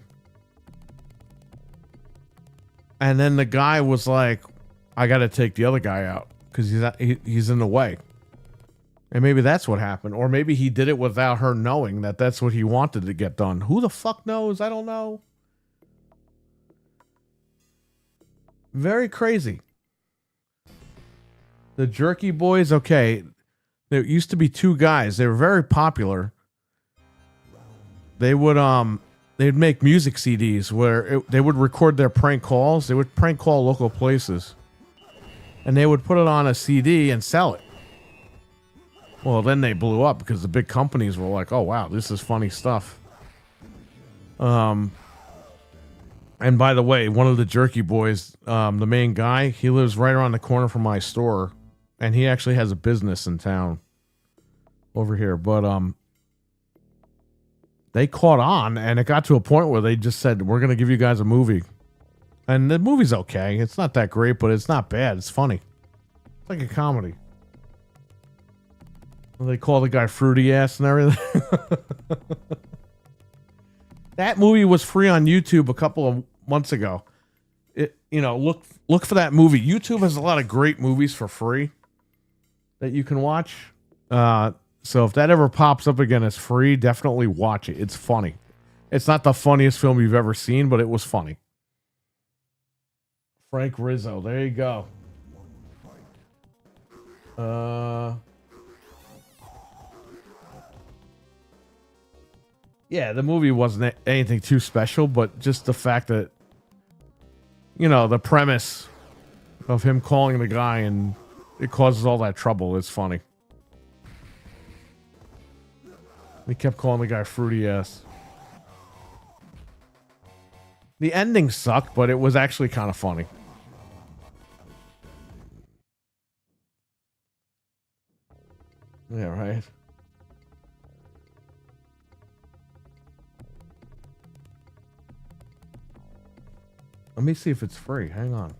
and then the guy was like, "I got to take the other guy out because he's in the way." And maybe that's what happened, or maybe he did it without her knowing that that's what he wanted to get done. Who the fuck knows? I don't know. Very crazy. The Jerky Boys, okay. There used to be two guys. They were very popular. They would they'd make music CDs where they would record their prank calls. They would prank call local places, and they would put it on a CD and sell it. Well, then they blew up because the big companies were like, "Oh wow, this is funny stuff." And by the way, one of the Jerky Boys, the main guy, he lives right around the corner from my store, and he actually has a business in town over here. But they caught on, and it got to a point where they just said, "We're gonna give you guys a movie," and the movie's okay. It's not that great, but it's not bad. It's funny. It's like a comedy. They call the guy fruity ass and everything. That movie was free on YouTube a couple of months ago. Look for that movie. YouTube has a lot of great movies for free that you can watch. So if that ever pops up again as free, definitely watch it. It's funny. It's not the funniest film you've ever seen, but it was funny. Frank Rizzo. There you go. Yeah, the movie wasn't anything too special, but just the fact that, the premise of him calling the guy and it causes all that trouble is funny. He kept calling the guy fruity ass. The ending sucked, but it was actually kind of funny. Yeah, right. Let me see if it's free. Hang on.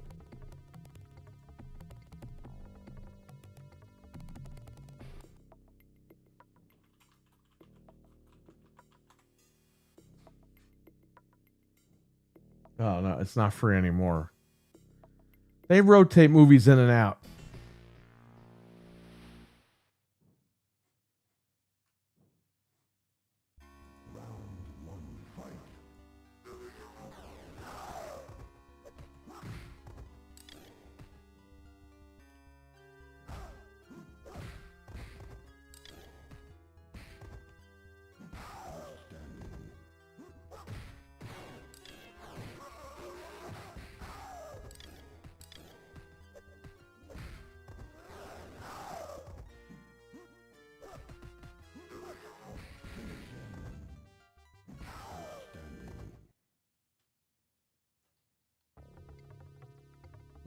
Oh, no, it's not free anymore. They rotate movies in and out.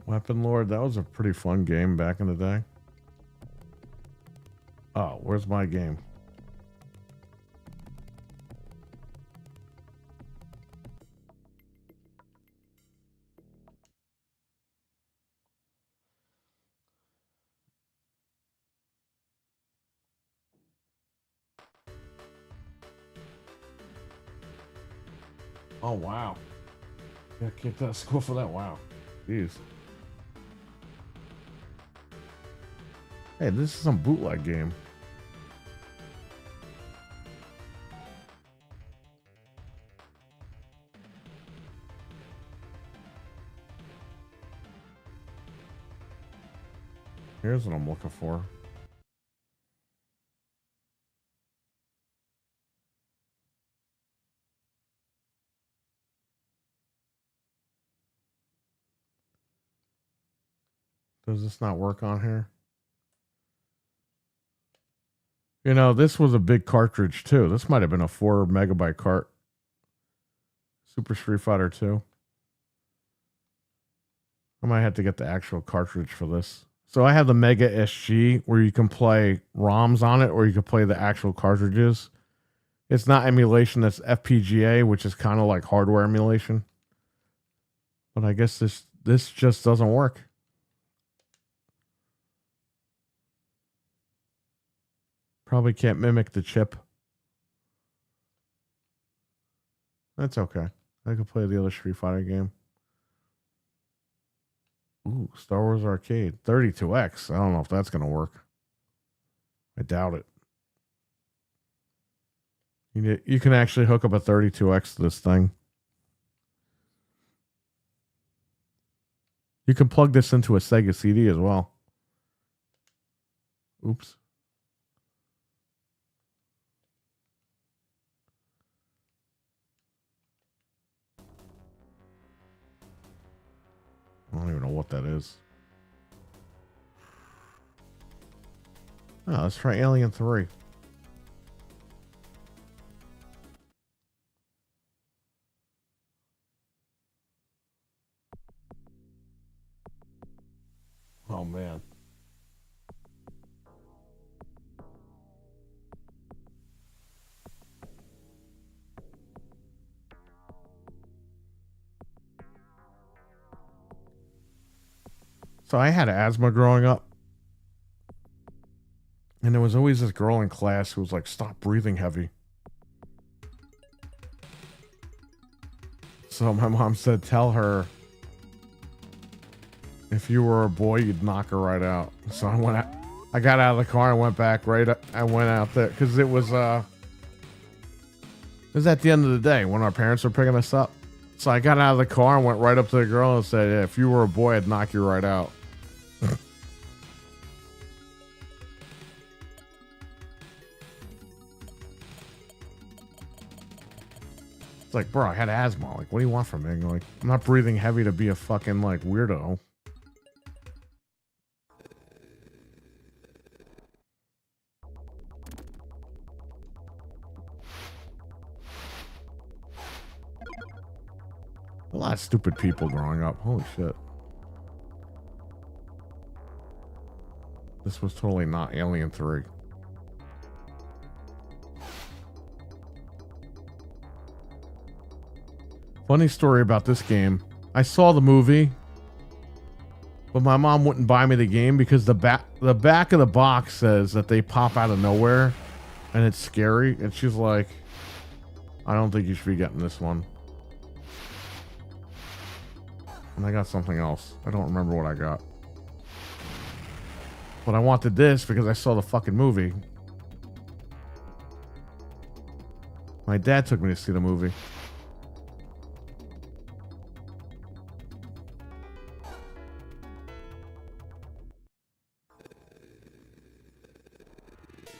Weapon Lord, that was a pretty fun game back in the day. Oh, where's my game? Oh, wow. Got kicked out of school for that? Wow. Jeez. Hey, this is some bootleg game. Here's what I'm looking for. Does this not work on here? This was a big cartridge too. This might have been a 4 megabyte cart. Super Street Fighter 2. I might have to get the actual cartridge for this. So I have the Mega SG where you can play ROMs on it or you can play the actual cartridges. It's not emulation, that's FPGA, which is kind of like hardware emulation. But I guess this just doesn't work. Probably can't mimic the chip. That's okay. I could play the other Street Fighter game. Ooh, Star Wars Arcade. 32X. I don't know if that's going to work. I doubt it. You can actually hook up a 32X to this thing. You can plug this into a Sega CD as well. Oops. I don't even know what that is. Oh, let's try Alien 3. Oh, man. So I had asthma growing up. And there was always this girl in class who was like, stop breathing heavy. So my mom said, tell her if you were a boy, you'd knock her right out. So I got out of the car and went back I went out there because it was at the end of the day when our parents were picking us up. So I got out of the car and went right up to the girl and said, yeah, if you were a boy, I'd knock you right out. It's like, bro, I had asthma. Like, what do you want from me? And like, I'm not breathing heavy to be a fucking like weirdo. A lot of stupid people growing up. Holy shit. This was totally not Alien 3. Funny story about this game. I saw the movie, but my mom wouldn't buy me the game because the back of the box says that they pop out of nowhere and it's scary. And she's like, I don't think you should be getting this one. And I got something else. I don't remember what I got. But I wanted this because I saw the fucking movie. My dad took me to see the movie.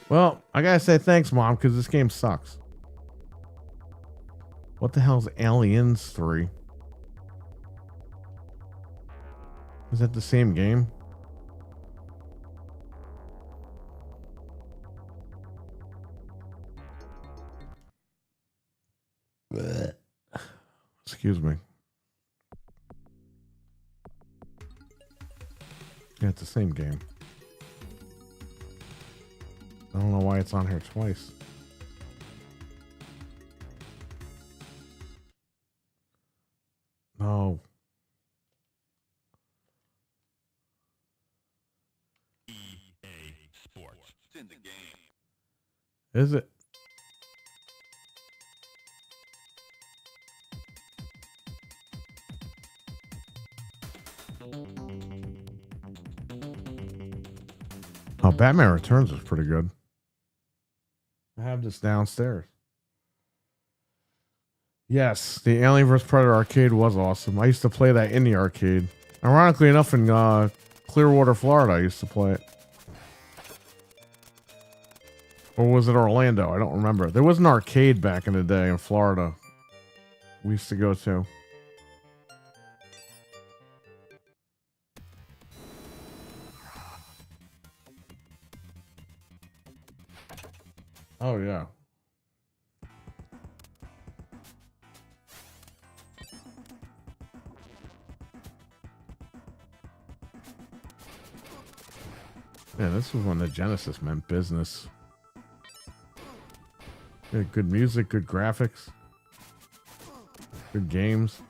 Well, I gotta say thanks, Mom, because this game sucks. What the hell's Aliens 3? Is that the same game? Blech. Excuse me. Yeah, it's the same game. I don't know why it's on here twice. No. EA Sports. It's in the game. Is it? Oh, Batman Returns is pretty good. I have this downstairs. Yes, the Alien vs. Predator arcade was awesome. I used to play that in the arcade. Ironically enough, in Clearwater, Florida, I used to play it. Or was it Orlando? I don't remember. There was an arcade back in the day in Florida we used to go to. Oh, yeah. Yeah, this was when the Genesis meant business. Yeah, good music, good graphics, good games.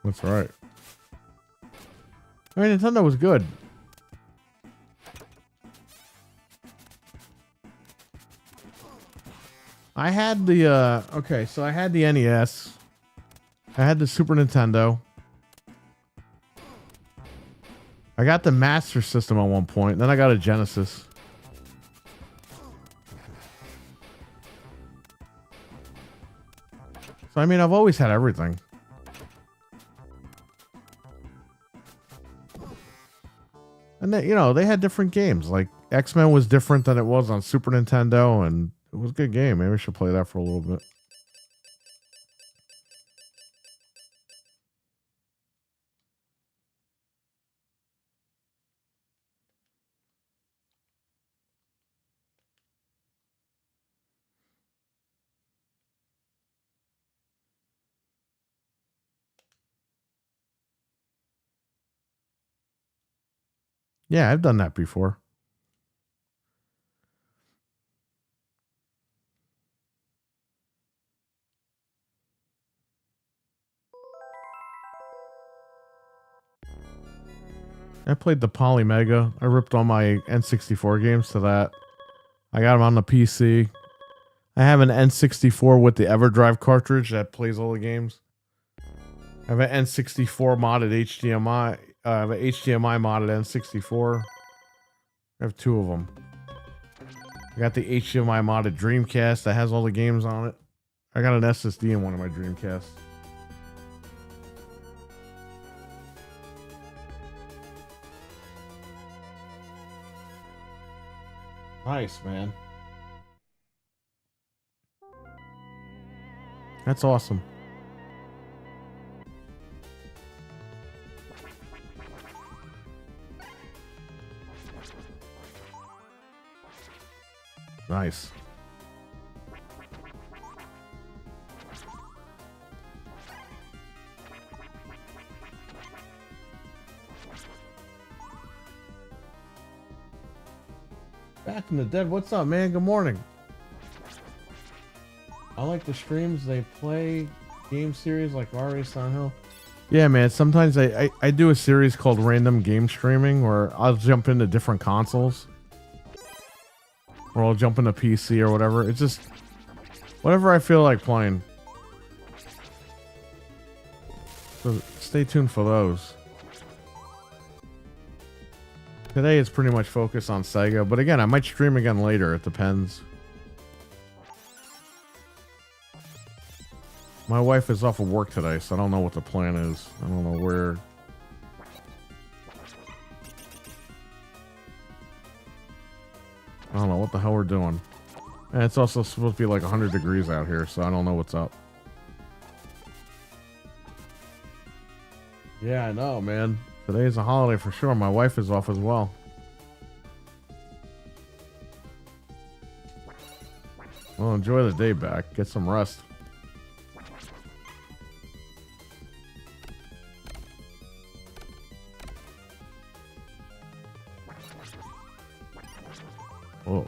That's right. I mean, Nintendo was good. I had the okay, so I had the NES. I had the Super Nintendo. I got the Master System at one point. Then I got a Genesis. So I mean, I've always had everything. And they, you know, they had different games. Like X-Men was different than it was on Super Nintendo, and it was a good game. Maybe we should play that for a little bit. Yeah, I've done that before. I played the Polymega. I ripped all my N64 games to that. I got them on the PC. I have an N64 with the EverDrive cartridge that plays all the games. I have an N64 modded HDMI. I have an HDMI modded N64. I have two of them. I got the HDMI modded Dreamcast that has all the games on it. I got an SSD in one of my Dreamcasts. Nice, man. That's awesome. Nice. Back from the dead. What's up, man? Good morning. I like the streams. They play game series like Mario Silent Hill. Yeah, man. Sometimes I do a series called Random Game Streaming where I'll jump into different consoles. Or I'll jump into PC or whatever. It's just whatever I feel like playing. So stay tuned for those. Today it's pretty much focused on Sega, but again, I might stream again later. It depends. My wife is off of work today, so I don't know what the plan is. I don't know where. I don't know what the hell we're doing. And it's also supposed to be like 100 degrees out here, so I don't know what's up. Yeah, I know, man. Today's a holiday for sure. My wife is off as well. Well, enjoy the day back. Get some rest. Whoa.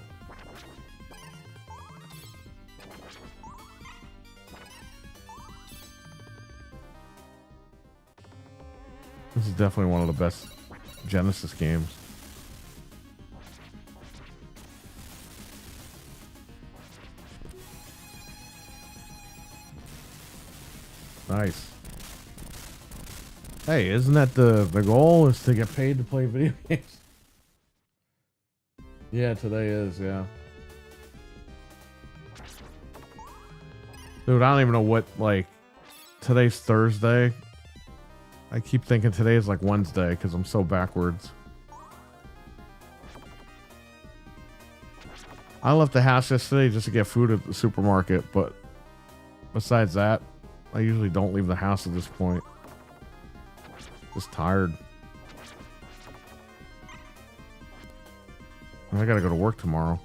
This is definitely one of the best Genesis games. Nice. Hey, isn't that the goal? Is to get paid to play video games? Yeah, today is, yeah. Dude, I don't even know what, like, today's Thursday. I keep thinking today is like Wednesday because I'm so backwards. I left the house yesterday just to get food at the supermarket, but besides that, I usually don't leave the house at this point. Just tired. I gotta go to work tomorrow.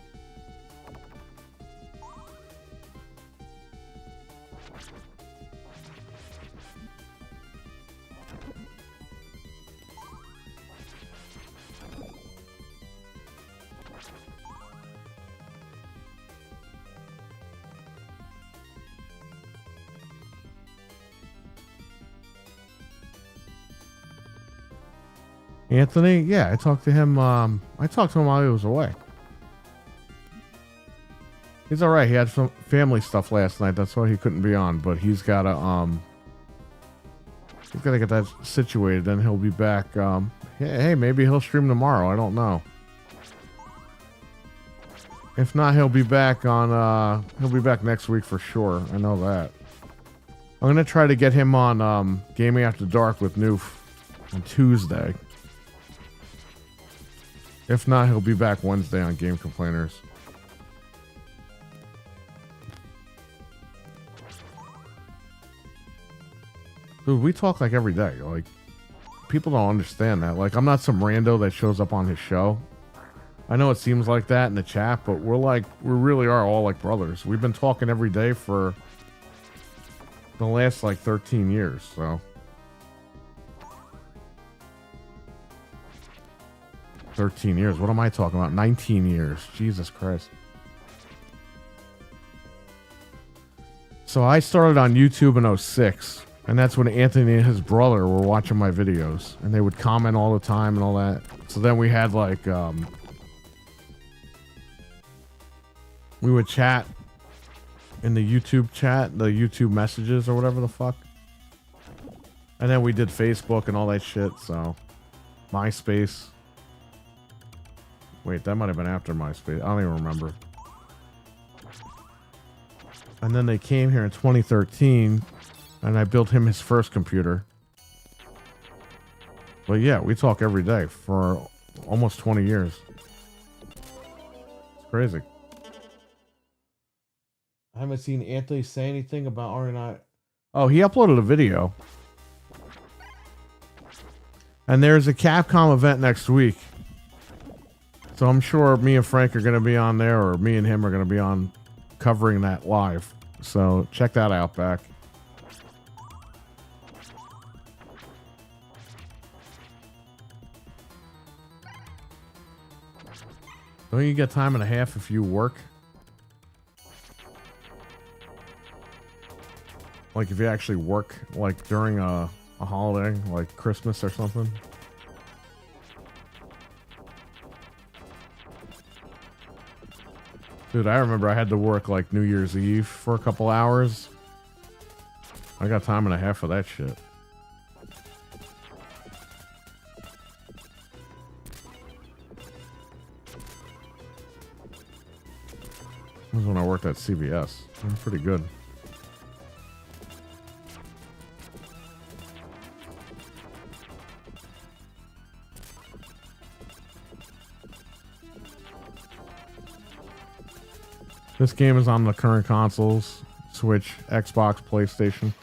Anthony, yeah, I talked to him. I talked to him while he was away. He's all right. He had some family stuff last night. That's why he couldn't be on. But he's gotta get that situated. Then he'll be back. Hey, maybe he'll stream tomorrow. I don't know. If not, he'll be back on. He'll be back next week for sure. I know that. I'm gonna try to get him on Gaming After Dark with Noof on Tuesday. If not, he'll be back Wednesday on Game Complainers. Dude, we talk like every day. Like, people don't understand that. Like, I'm not some rando that shows up on his show. I know it seems like that in the chat, but we really are all like brothers. We've been talking every day for the last like 13 years, so. 13 years. What am I talking about? 19 years. Jesus Christ. So I started on YouTube in 06, and that's when Anthony and his brother were watching my videos, and they would comment all the time and all that. So then we had like, we would chat in the YouTube chat, the YouTube messages or whatever the fuck. And then we did Facebook and all that shit, so MySpace. Wait, that might have been after MySpace. I don't even remember. And then they came here in 2013, and I built him his first computer. But yeah, we talk every day for almost 20 years. It's crazy. I haven't seen Anthony say anything about RNI. Oh, he uploaded a video. And there's a Capcom event next week. So I'm sure me and Frank are going to be on there, or me and him are going to be on covering that live. So check that out back. Don't you get time and a half if you work? Like if you actually work like during a holiday, like Christmas or something? Dude, I remember I had to work like New Year's Eve for a couple hours. I got time and a half for that shit. That was when I worked at CVS. It was pretty good. This game is on the current consoles, Switch, Xbox, PlayStation.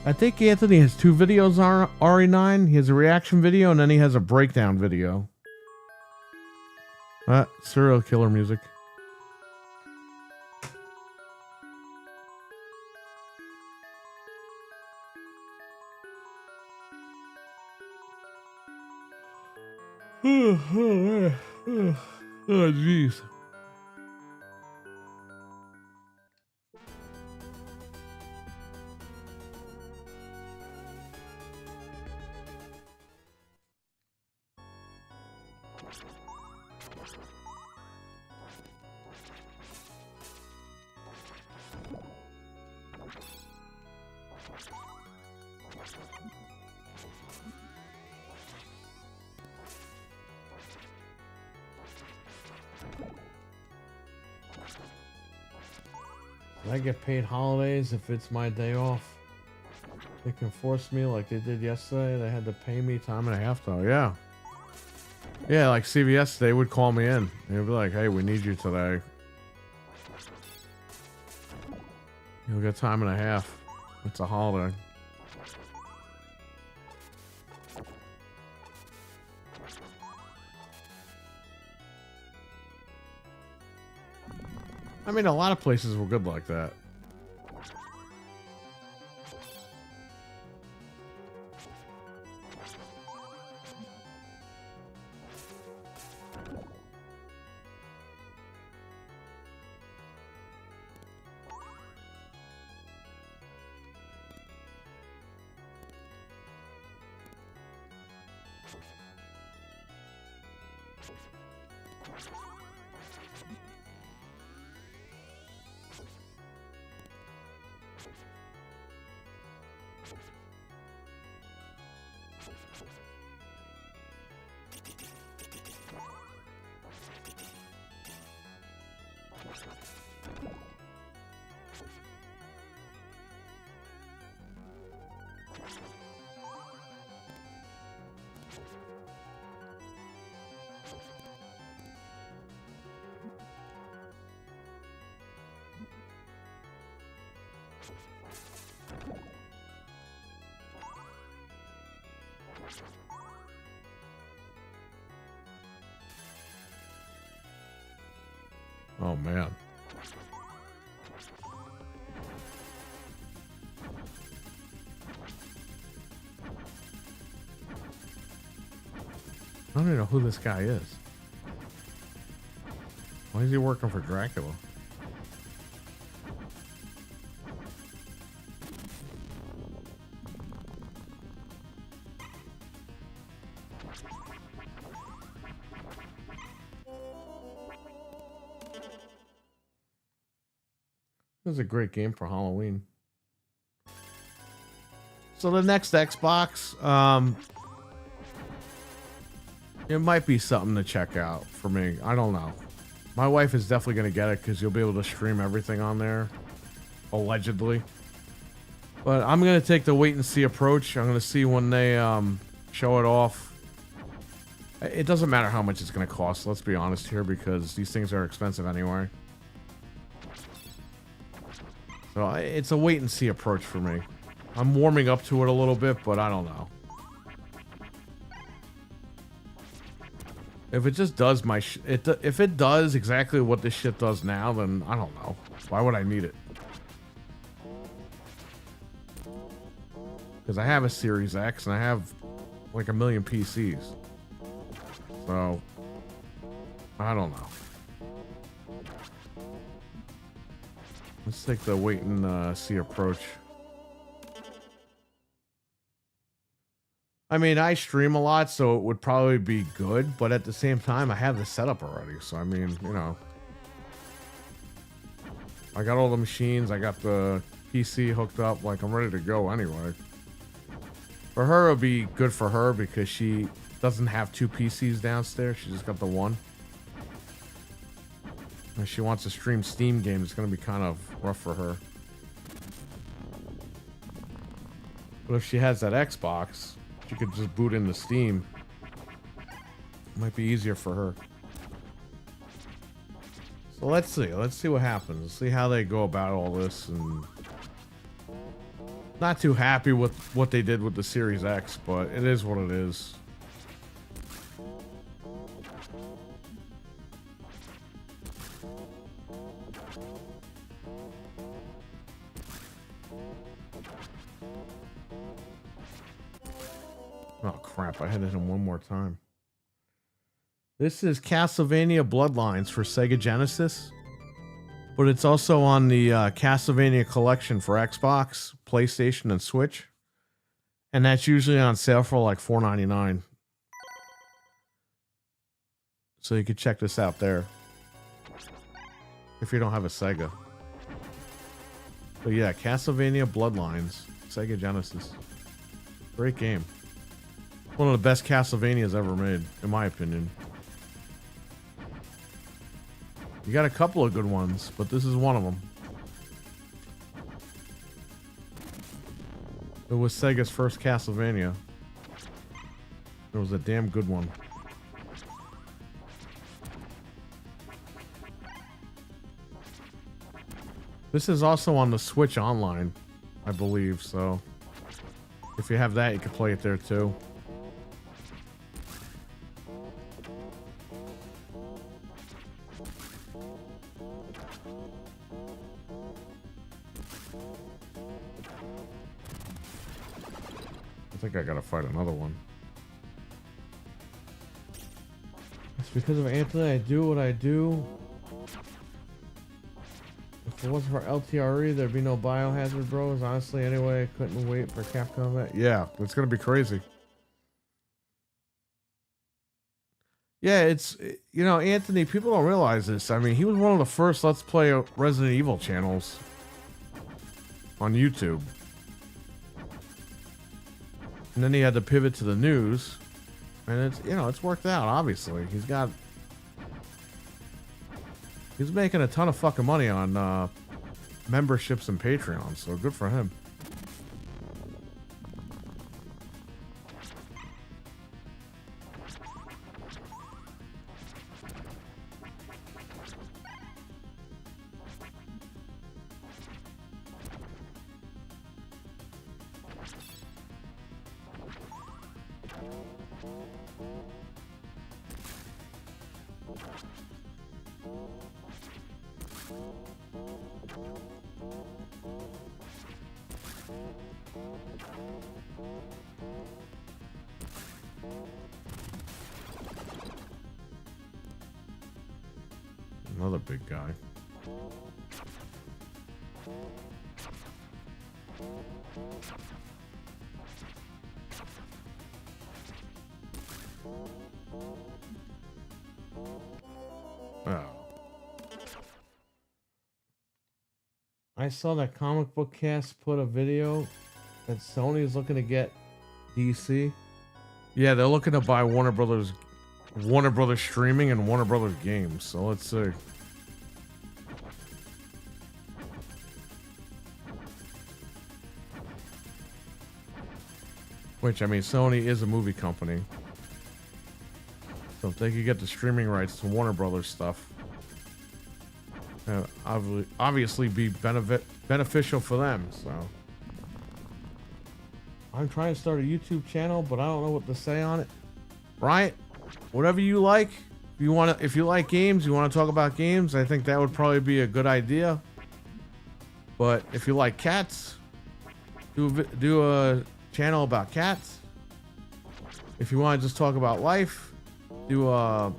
I think Anthony has two videos on RE9. He has a reaction video and then he has a breakdown video. Serial killer music. Oh, jeez. I get paid holidays if it's my day off. They can force me like they did yesterday. They had to pay me time and a half though. Yeah. Yeah, like CVS, they would call me in. They'd be like, hey, we need you today. You'll get time and a half. It's a holiday. I mean, a lot of places were good like that. Oh man. I don't even know who this guy is. Why is he working for Dracula? This is a great game for Halloween. So the next Xbox, it might be something to check out for me. I don't know. My wife is definitely going to get it because you'll be able to stream everything on there, allegedly. But I'm going to take the wait and see approach. I'm going to see when they show it off. It doesn't matter how much it's going to cost, let's be honest here, because these things are expensive anyway. So it's a wait and see approach for me. I'm warming up to it a little bit, but I don't know. If it just does if it does exactly what this shit does now, then I don't know. Why would I need it? Because I have a Series X and I have like 1 million PCs. So, I don't know. Let's take the wait and see approach. I mean, I stream a lot, so it would probably be good, but at the same time, I have the setup already. So, I mean, you know, I got all the machines, I got the PC hooked up, like I'm ready to go anyway. For her, it'll be good for her because she doesn't have 2 PCs downstairs. She just got the one. And she wants to stream Steam games. It's going to be kind of rough for her. But if she has that Xbox, she could just boot into Steam. It might be easier for her. So let's see. Let's see what happens. Let's see how they go about all this. And not too happy with what they did with the Series X, but it is what it is. Oh crap, I hit him one more time. This is Castlevania Bloodlines for Sega Genesis, but it's also on the Castlevania collection for Xbox, PlayStation, and Switch. And that's usually on sale for like $4.99. So you can check this out there. If you don't have a Sega. But yeah, Castlevania Bloodlines. Sega Genesis. Great game. One of the best Castlevanias ever made, in my opinion. You got a couple of good ones, but this is one of them. It was Sega's first Castlevania. It was a damn good one. This is also on the Switch Online, I believe, so if you have that, you can play it there too. I think I gotta fight another one. It's because of Anthony I do what I do. If it wasn't for LTRE, there'd be no Biohazard Bros. Honestly, anyway, I couldn't wait for Capcom. Yeah, it's gonna be crazy. Yeah, it's, you know, Anthony, people don't realize this. I mean, he was one of the first Let's Play Resident Evil channels on YouTube. And then he had to pivot to the news. And it's, you know, it's worked out, obviously. He's making a ton of fucking money on memberships and Patreon, so good for him. Another big guy. Oh. I saw that Comic Book Cast put a video that Sony is looking to get DC. Yeah, they're looking to buy Warner Brothers Streaming and Warner Brothers Games. So let's see. Which, I mean, Sony is a movie company. So if they could get the streaming rights to Warner Brothers stuff, obviously be beneficial for them. So I'm trying to start a YouTube channel, but I don't know what to say on it. Right? Whatever you like. If you like games, you want to talk about games, I think that would probably be a good idea. But if you like cats, do a channel about cats. If you want to just talk about life, do a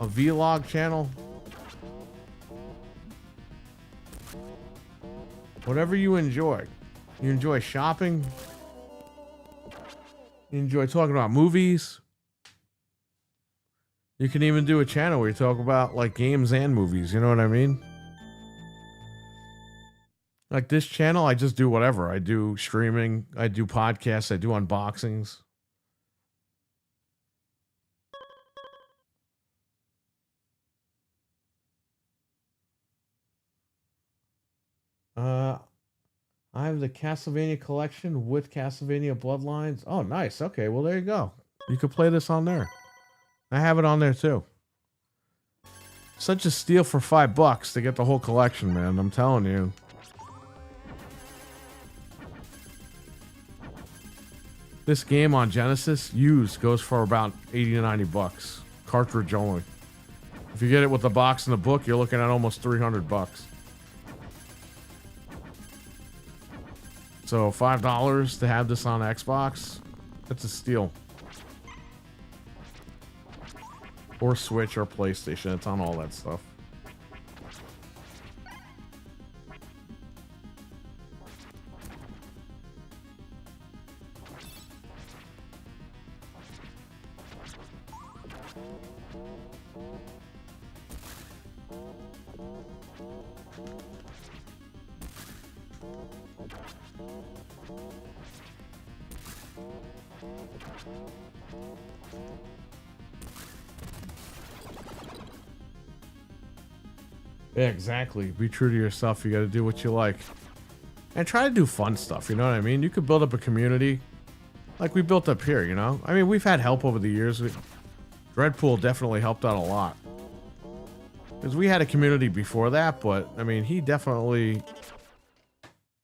vlog channel. Whatever you enjoy. You enjoy shopping. You enjoy talking about movies. You can even do a channel where you talk about like games and movies. You know what I mean? Like this channel, I just do whatever. I do streaming. I do podcasts. I do unboxings. I have the Castlevania collection with Castlevania Bloodlines. Oh, nice. Okay, well, there you go. You could play this on there. I have it on there, too. Such a steal for $5 to get the whole collection, man. I'm telling you. This game on Genesis, used, goes for about 80 to 90 bucks. Cartridge only. If you get it with the box and the book, you're looking at almost 300 bucks. So $5 to have this on Xbox, that's a steal. Or Switch or PlayStation, it's on all that stuff. Yeah, exactly. Be true to yourself. You got to do what you like. And try to do fun stuff, you know what I mean? You could build up a community like we built up here, you know? I mean, we've had help over the years. Dreadpool definitely helped out a lot. Because we had a community before that, but, I mean, he definitely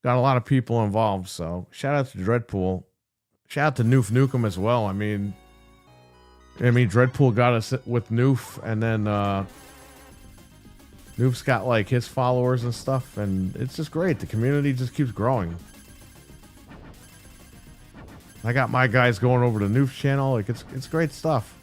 got a lot of people involved, so shout out to Dreadpool. Shout out to Noof Nukem as well. I mean, Dreadpool got us with Noof, and then, Noof's got like his followers and stuff, and it's just great. The community just keeps growing. I got my guys going over to Noof's channel. Like it's great stuff.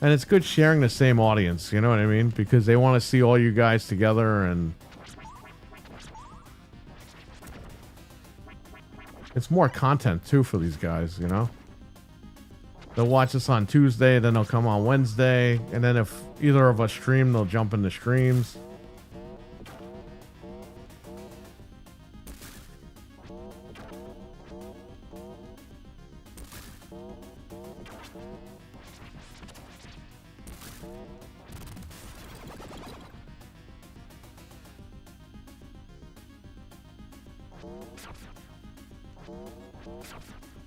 And it's good sharing the same audience, you know what I mean? Because they want to see all you guys together, and it's more content too for these guys, you know? They'll watch us on Tuesday, then they'll come on Wednesday, and then if either of us stream, they'll jump into streams.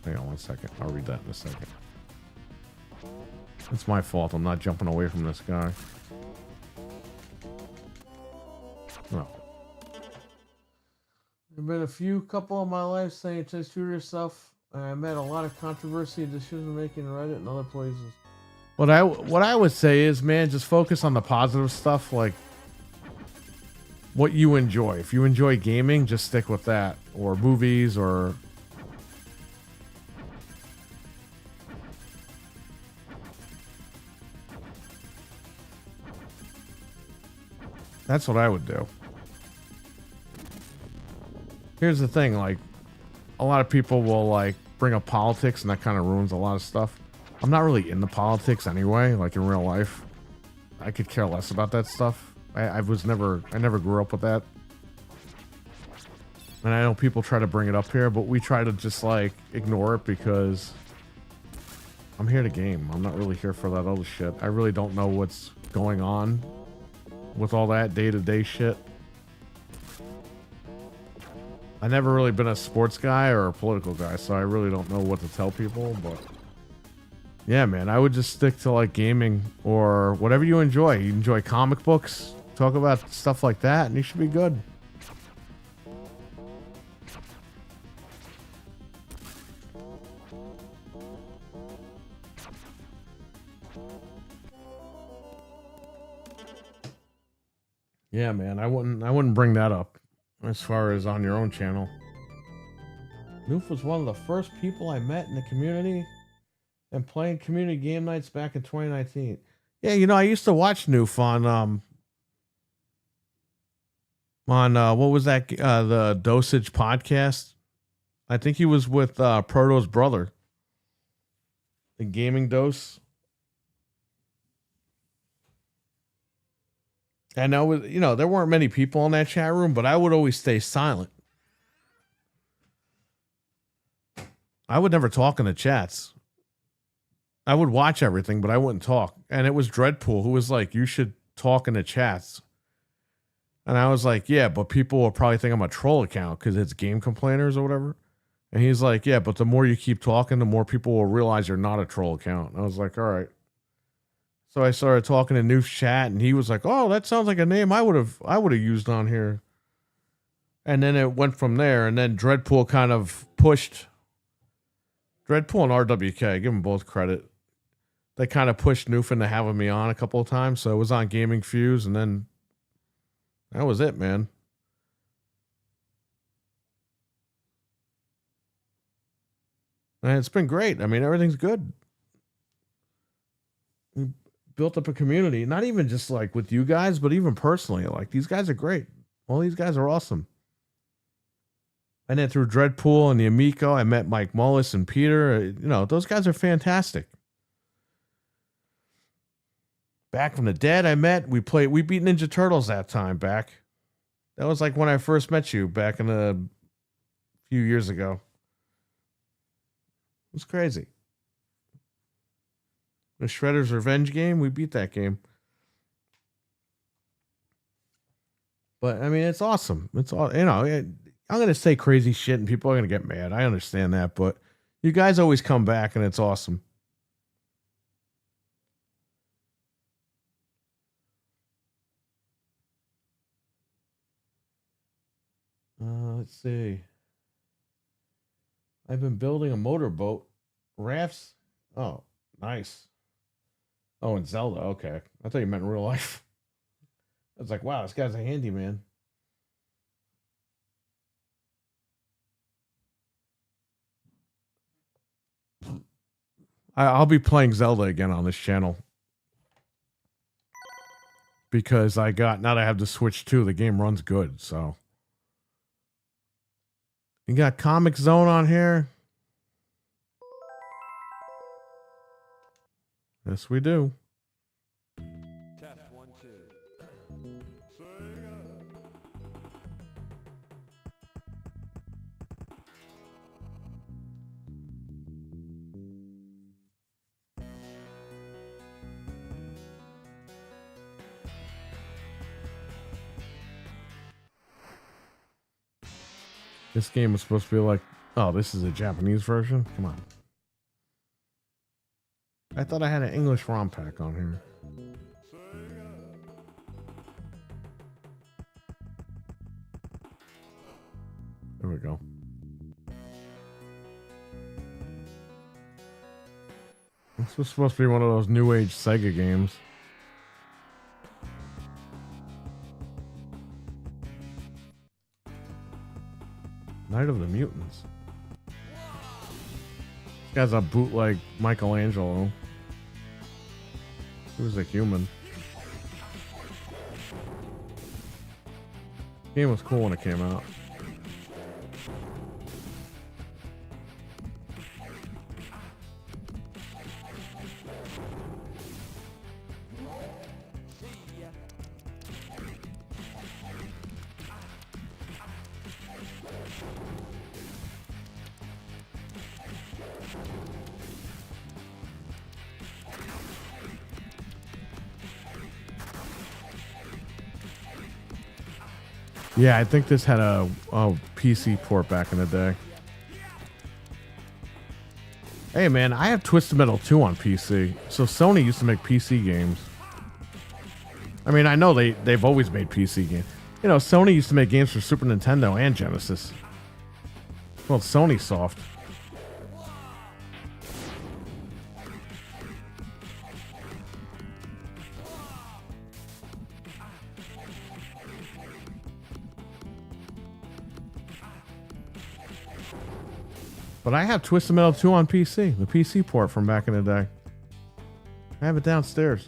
Hang on one second. I'll read that in a second. It's my fault. I'm not jumping away from this guy. No. There have been a few couple in my life saying just shoot yourself. I met a lot of controversy and decision making in Reddit and other places. What I would say is, man, just focus on the positive stuff, like what you enjoy. If you enjoy gaming, just stick with that, or movies, or that's what I would do. Here's the thing, like, a lot of people will, like, bring up politics, and that kind of ruins a lot of stuff. I'm not really into politics anyway, like, in real life. I could care less about that stuff. I never grew up with that. And I know people try to bring it up here, but we try to just, like, ignore it because I'm here to game. I'm not really here for that other shit. I really don't know what's going on with all that day-to-day shit. I never really been a sports guy or a political guy, so I really don't know what to tell people, but yeah, man, I would just stick to like gaming or whatever you enjoy. You enjoy comic books, talk about stuff like that, and you should be good. Yeah, man, I wouldn't bring that up as far as on your own channel. Noof was one of the first people I met in the community and playing community game nights back in 2019. Yeah, you know, I used to watch Noof on what was that, the Dosage podcast? I think he was with Proto's brother, the Gaming Dose. And I was, you know, there weren't many people in that chat room, but I would always stay silent. I would never talk in the chats. I would watch everything, but I wouldn't talk. And it was Dreadpool who was like, you should talk in the chats. And I was like, yeah, but people will probably think I'm a troll account because it's game complainers or whatever. And he's like, yeah, but the more you keep talking, the more people will realize you're not a troll account. And I was like, all right. So I started talking to Noof's chat, and he was like, "Oh, that sounds like a name I would have used on here." And then it went from there. And then Dreadpool kind of pushed Dreadpool and RWK. Give them both credit. They kind of pushed Noof into having me on a couple of times, so it was on Gaming Fuse, and then that was it, man. And it's been great. I mean, everything's good. We built up a community, not even just like with you guys, but even personally. Like, these guys are great. All these guys are awesome. And then through Dreadpool and the Amico, I met Mike Mullis and Peter. You know, those guys are fantastic. Back from the dead, we beat Ninja Turtles that time back. That was like when I first met you back in a few years ago. It was crazy. The Shredder's Revenge game, we beat that game. But I mean, it's awesome. It's all, you know, I'm going to say crazy shit and people are going to get mad. I understand that, but you guys always come back and it's awesome. Let's see. I've been building a motorboat. Rafts. Oh, nice. Oh, and Zelda. Okay. I thought you meant in real life. I was like, wow, this guy's a handyman. I'll be playing Zelda again on this channel. Because now that I have the Switch 2, the game runs good, so. You got Comic Zone on here? Yes, we do. Test 1, 2. This game was supposed to be like, oh, this is a Japanese version? Come on. I thought I had an English ROM pack on here. There we go. This was supposed to be one of those new age Sega games. Night of the Mutants. This guy's a bootleg Michelangelo. He was a human. The game was cool when it came out. Yeah, I think this had a PC port back in the day. Hey man, I have Twisted Metal 2 on PC. So Sony used to make PC games. I mean, I know they've always made PC games. You know, Sony used to make games for Super Nintendo and Genesis. Well, Sony Soft. But I have Twisted Metal 2 on PC, the PC port from back in the day. I have it downstairs.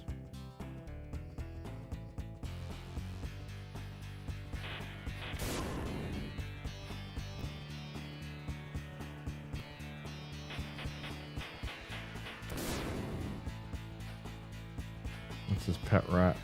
That's his pet rat.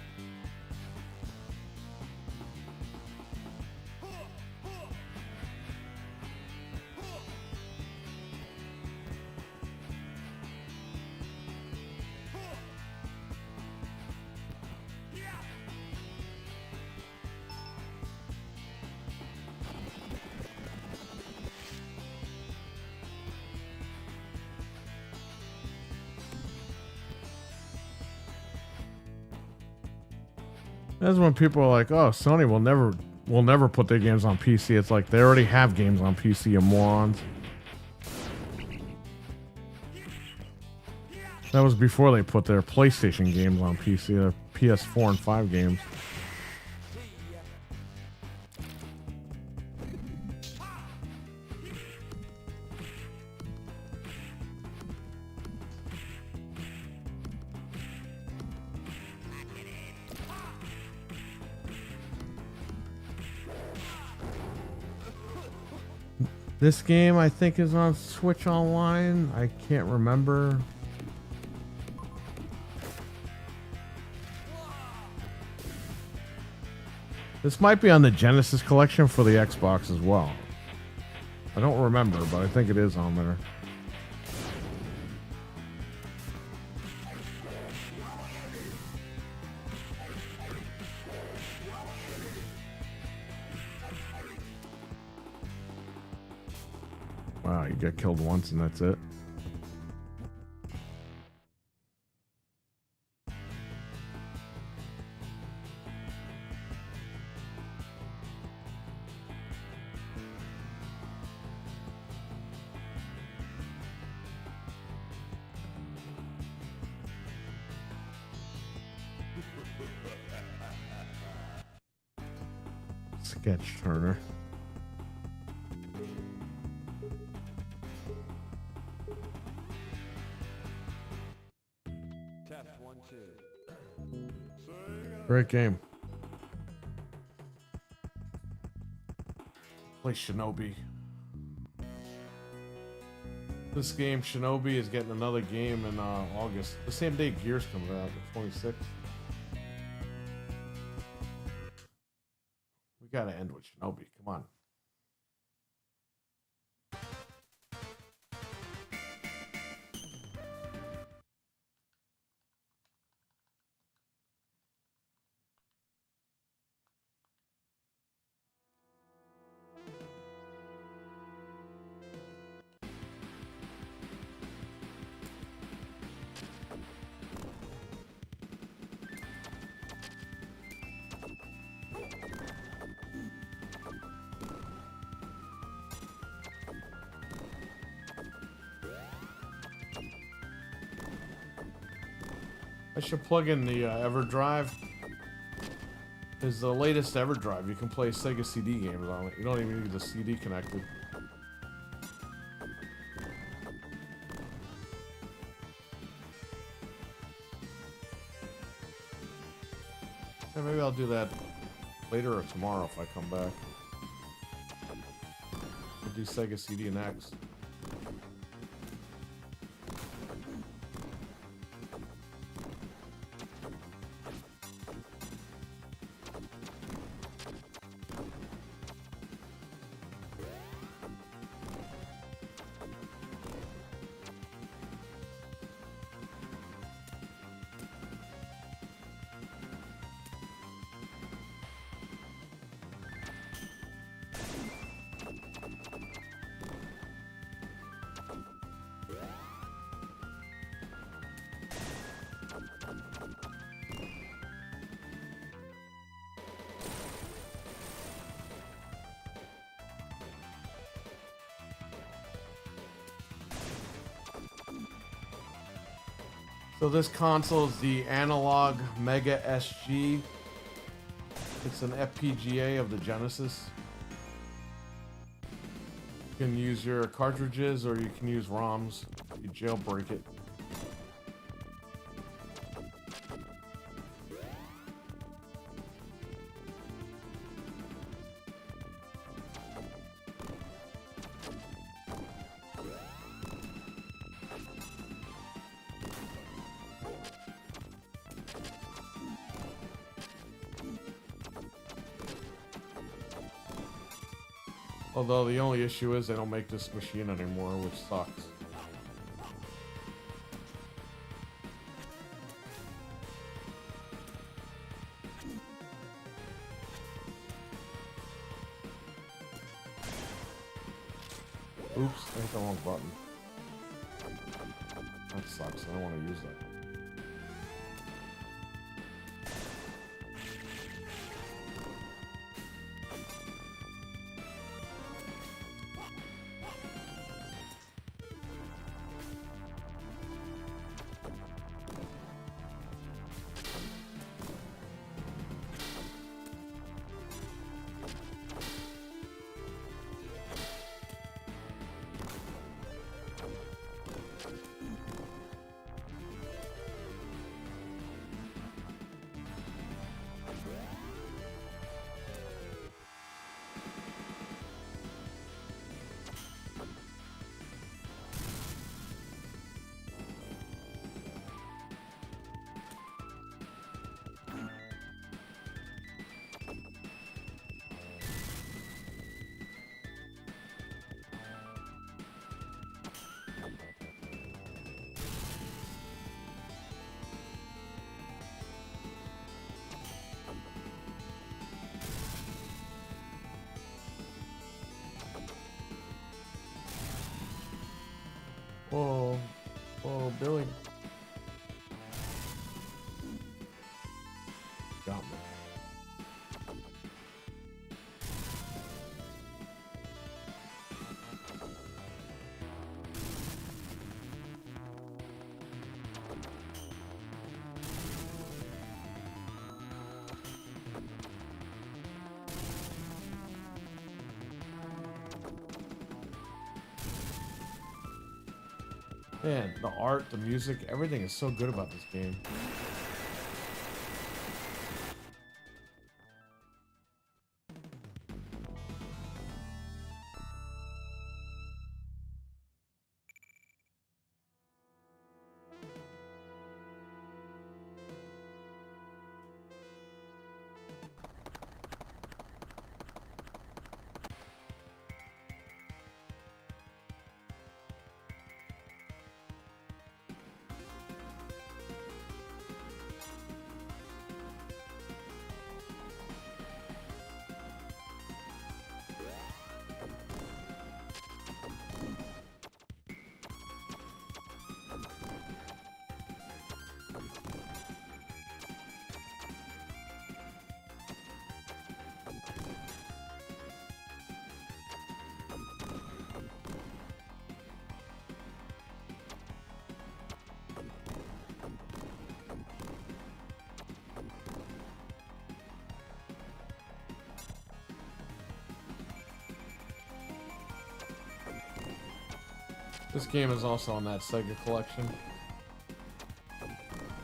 That's when people are like, "Oh, Sony will never put their games on PC." It's like they already have games on PC, you morons. That was before they put their PlayStation games on PC, their PS4 and 5 games. This game, I think, is on Switch Online. I can't remember. This might be on the Genesis collection for the Xbox as well. I don't remember, but I think it is on there. Wow, you get killed once and that's it. Sketch Turner. Great game. Play Shinobi. This game, Shinobi, is getting another game in August. The same day Gears comes out, the 26th. We gotta end with Shinobi. Come on. I should plug in the EverDrive. It's the latest EverDrive. You can play Sega CD games on it. You don't even need the CD connected. Yeah, maybe I'll do that later or tomorrow if I come back. I'll do Sega CD next. So this console is the Analog Mega SG. It's an FPGA of the Genesis. You can use your cartridges or you can use ROMs. You jailbreak it. Although the only issue is they don't make this machine anymore, which sucks. Oops, I hit the wrong button. That sucks, I don't want to use that. Billy. Got me. Man, the art, the music, everything is so good about this game. This game is also on that Sega collection.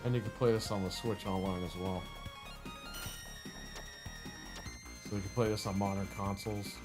And you can play this on the Switch online as well. So you can play this on modern consoles.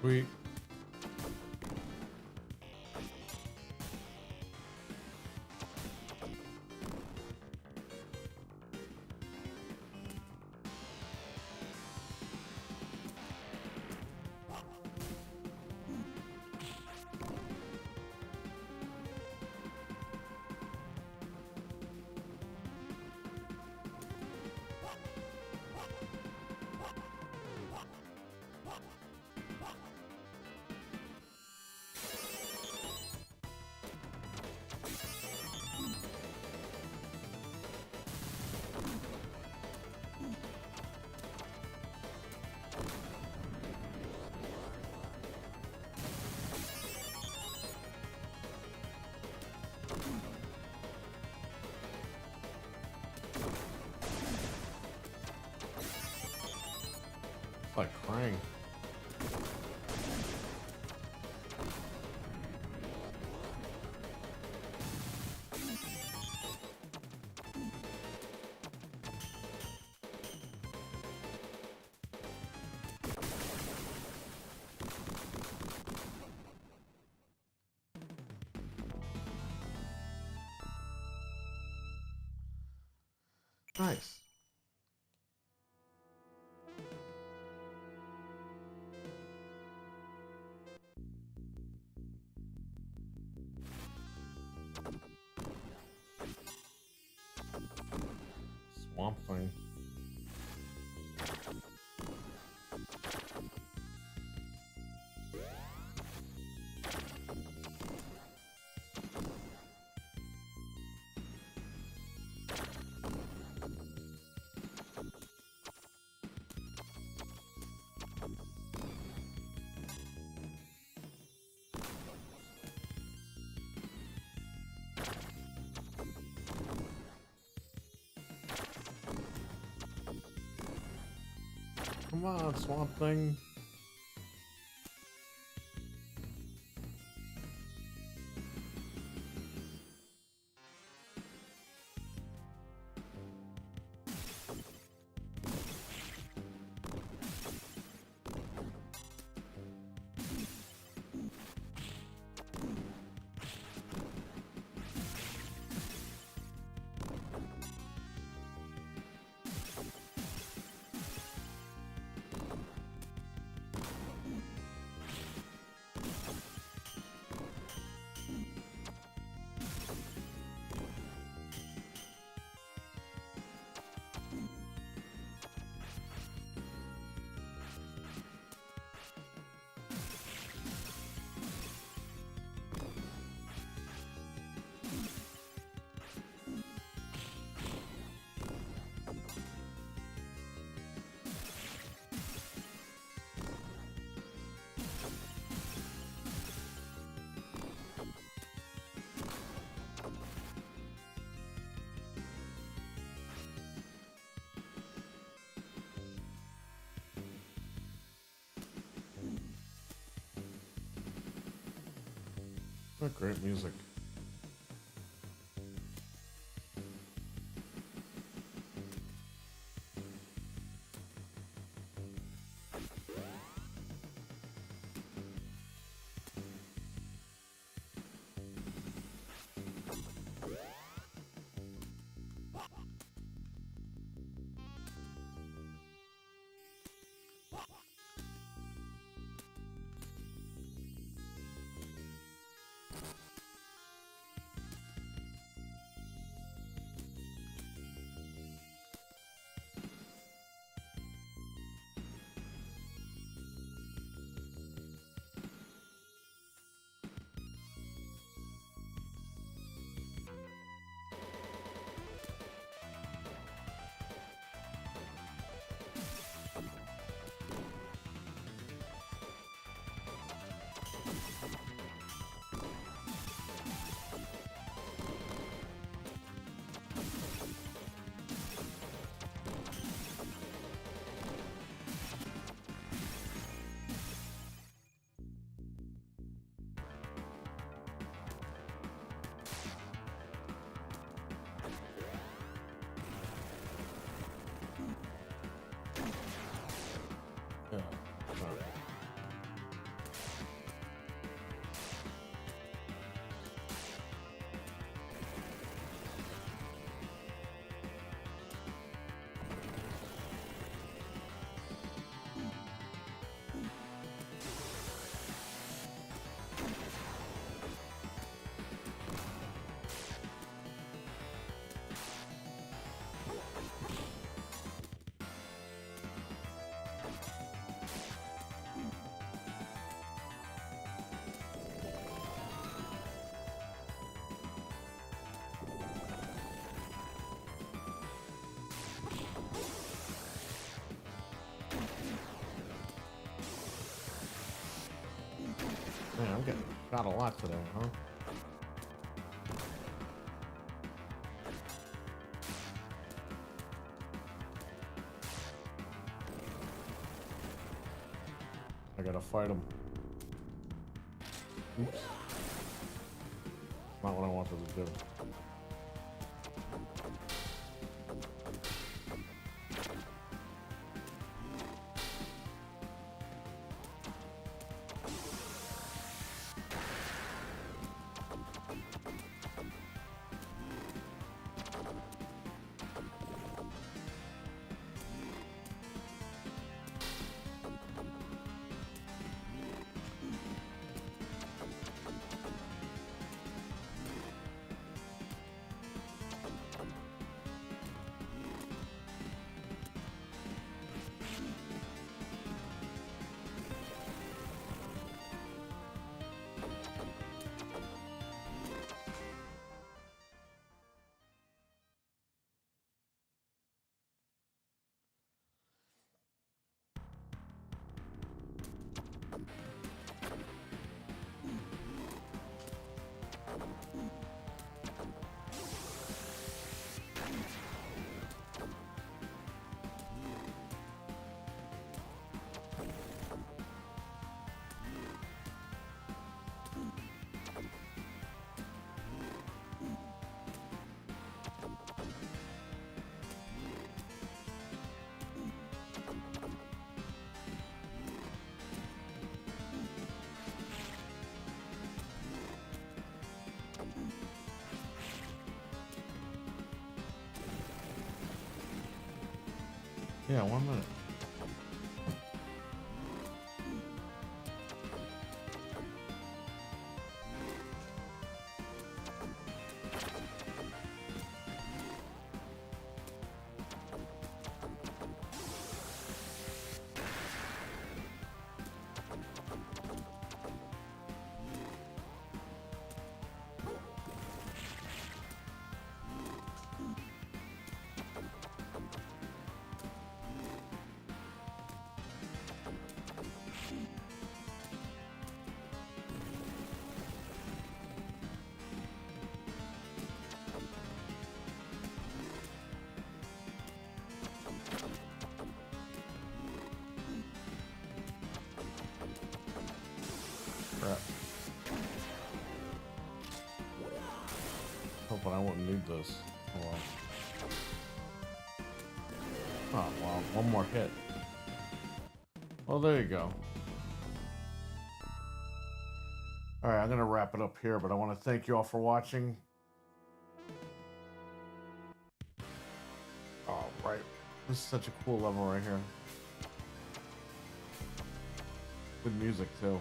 Sweet. Like Krang. Nice. Swamp Thing. Come on, Swamp Thing. What great music. Man, I'm getting shot a lot today, huh? I gotta fight him. Oops. Not what I wanted to do. Yeah, 1 minute. Crap. Hoping I wouldn't need this. Hold on. Oh, wow. One more hit. Well, there you go. Alright, I'm going to wrap it up here, but I want to thank you all for watching. Alright. This is such a cool level right here. Good music, too.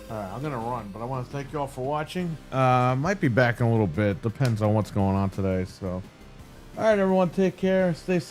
Alright, I'm gonna run, but I want to thank you all for watching. Might be back in a little bit. Depends on what's going on today. So, alright, everyone, take care. Stay safe.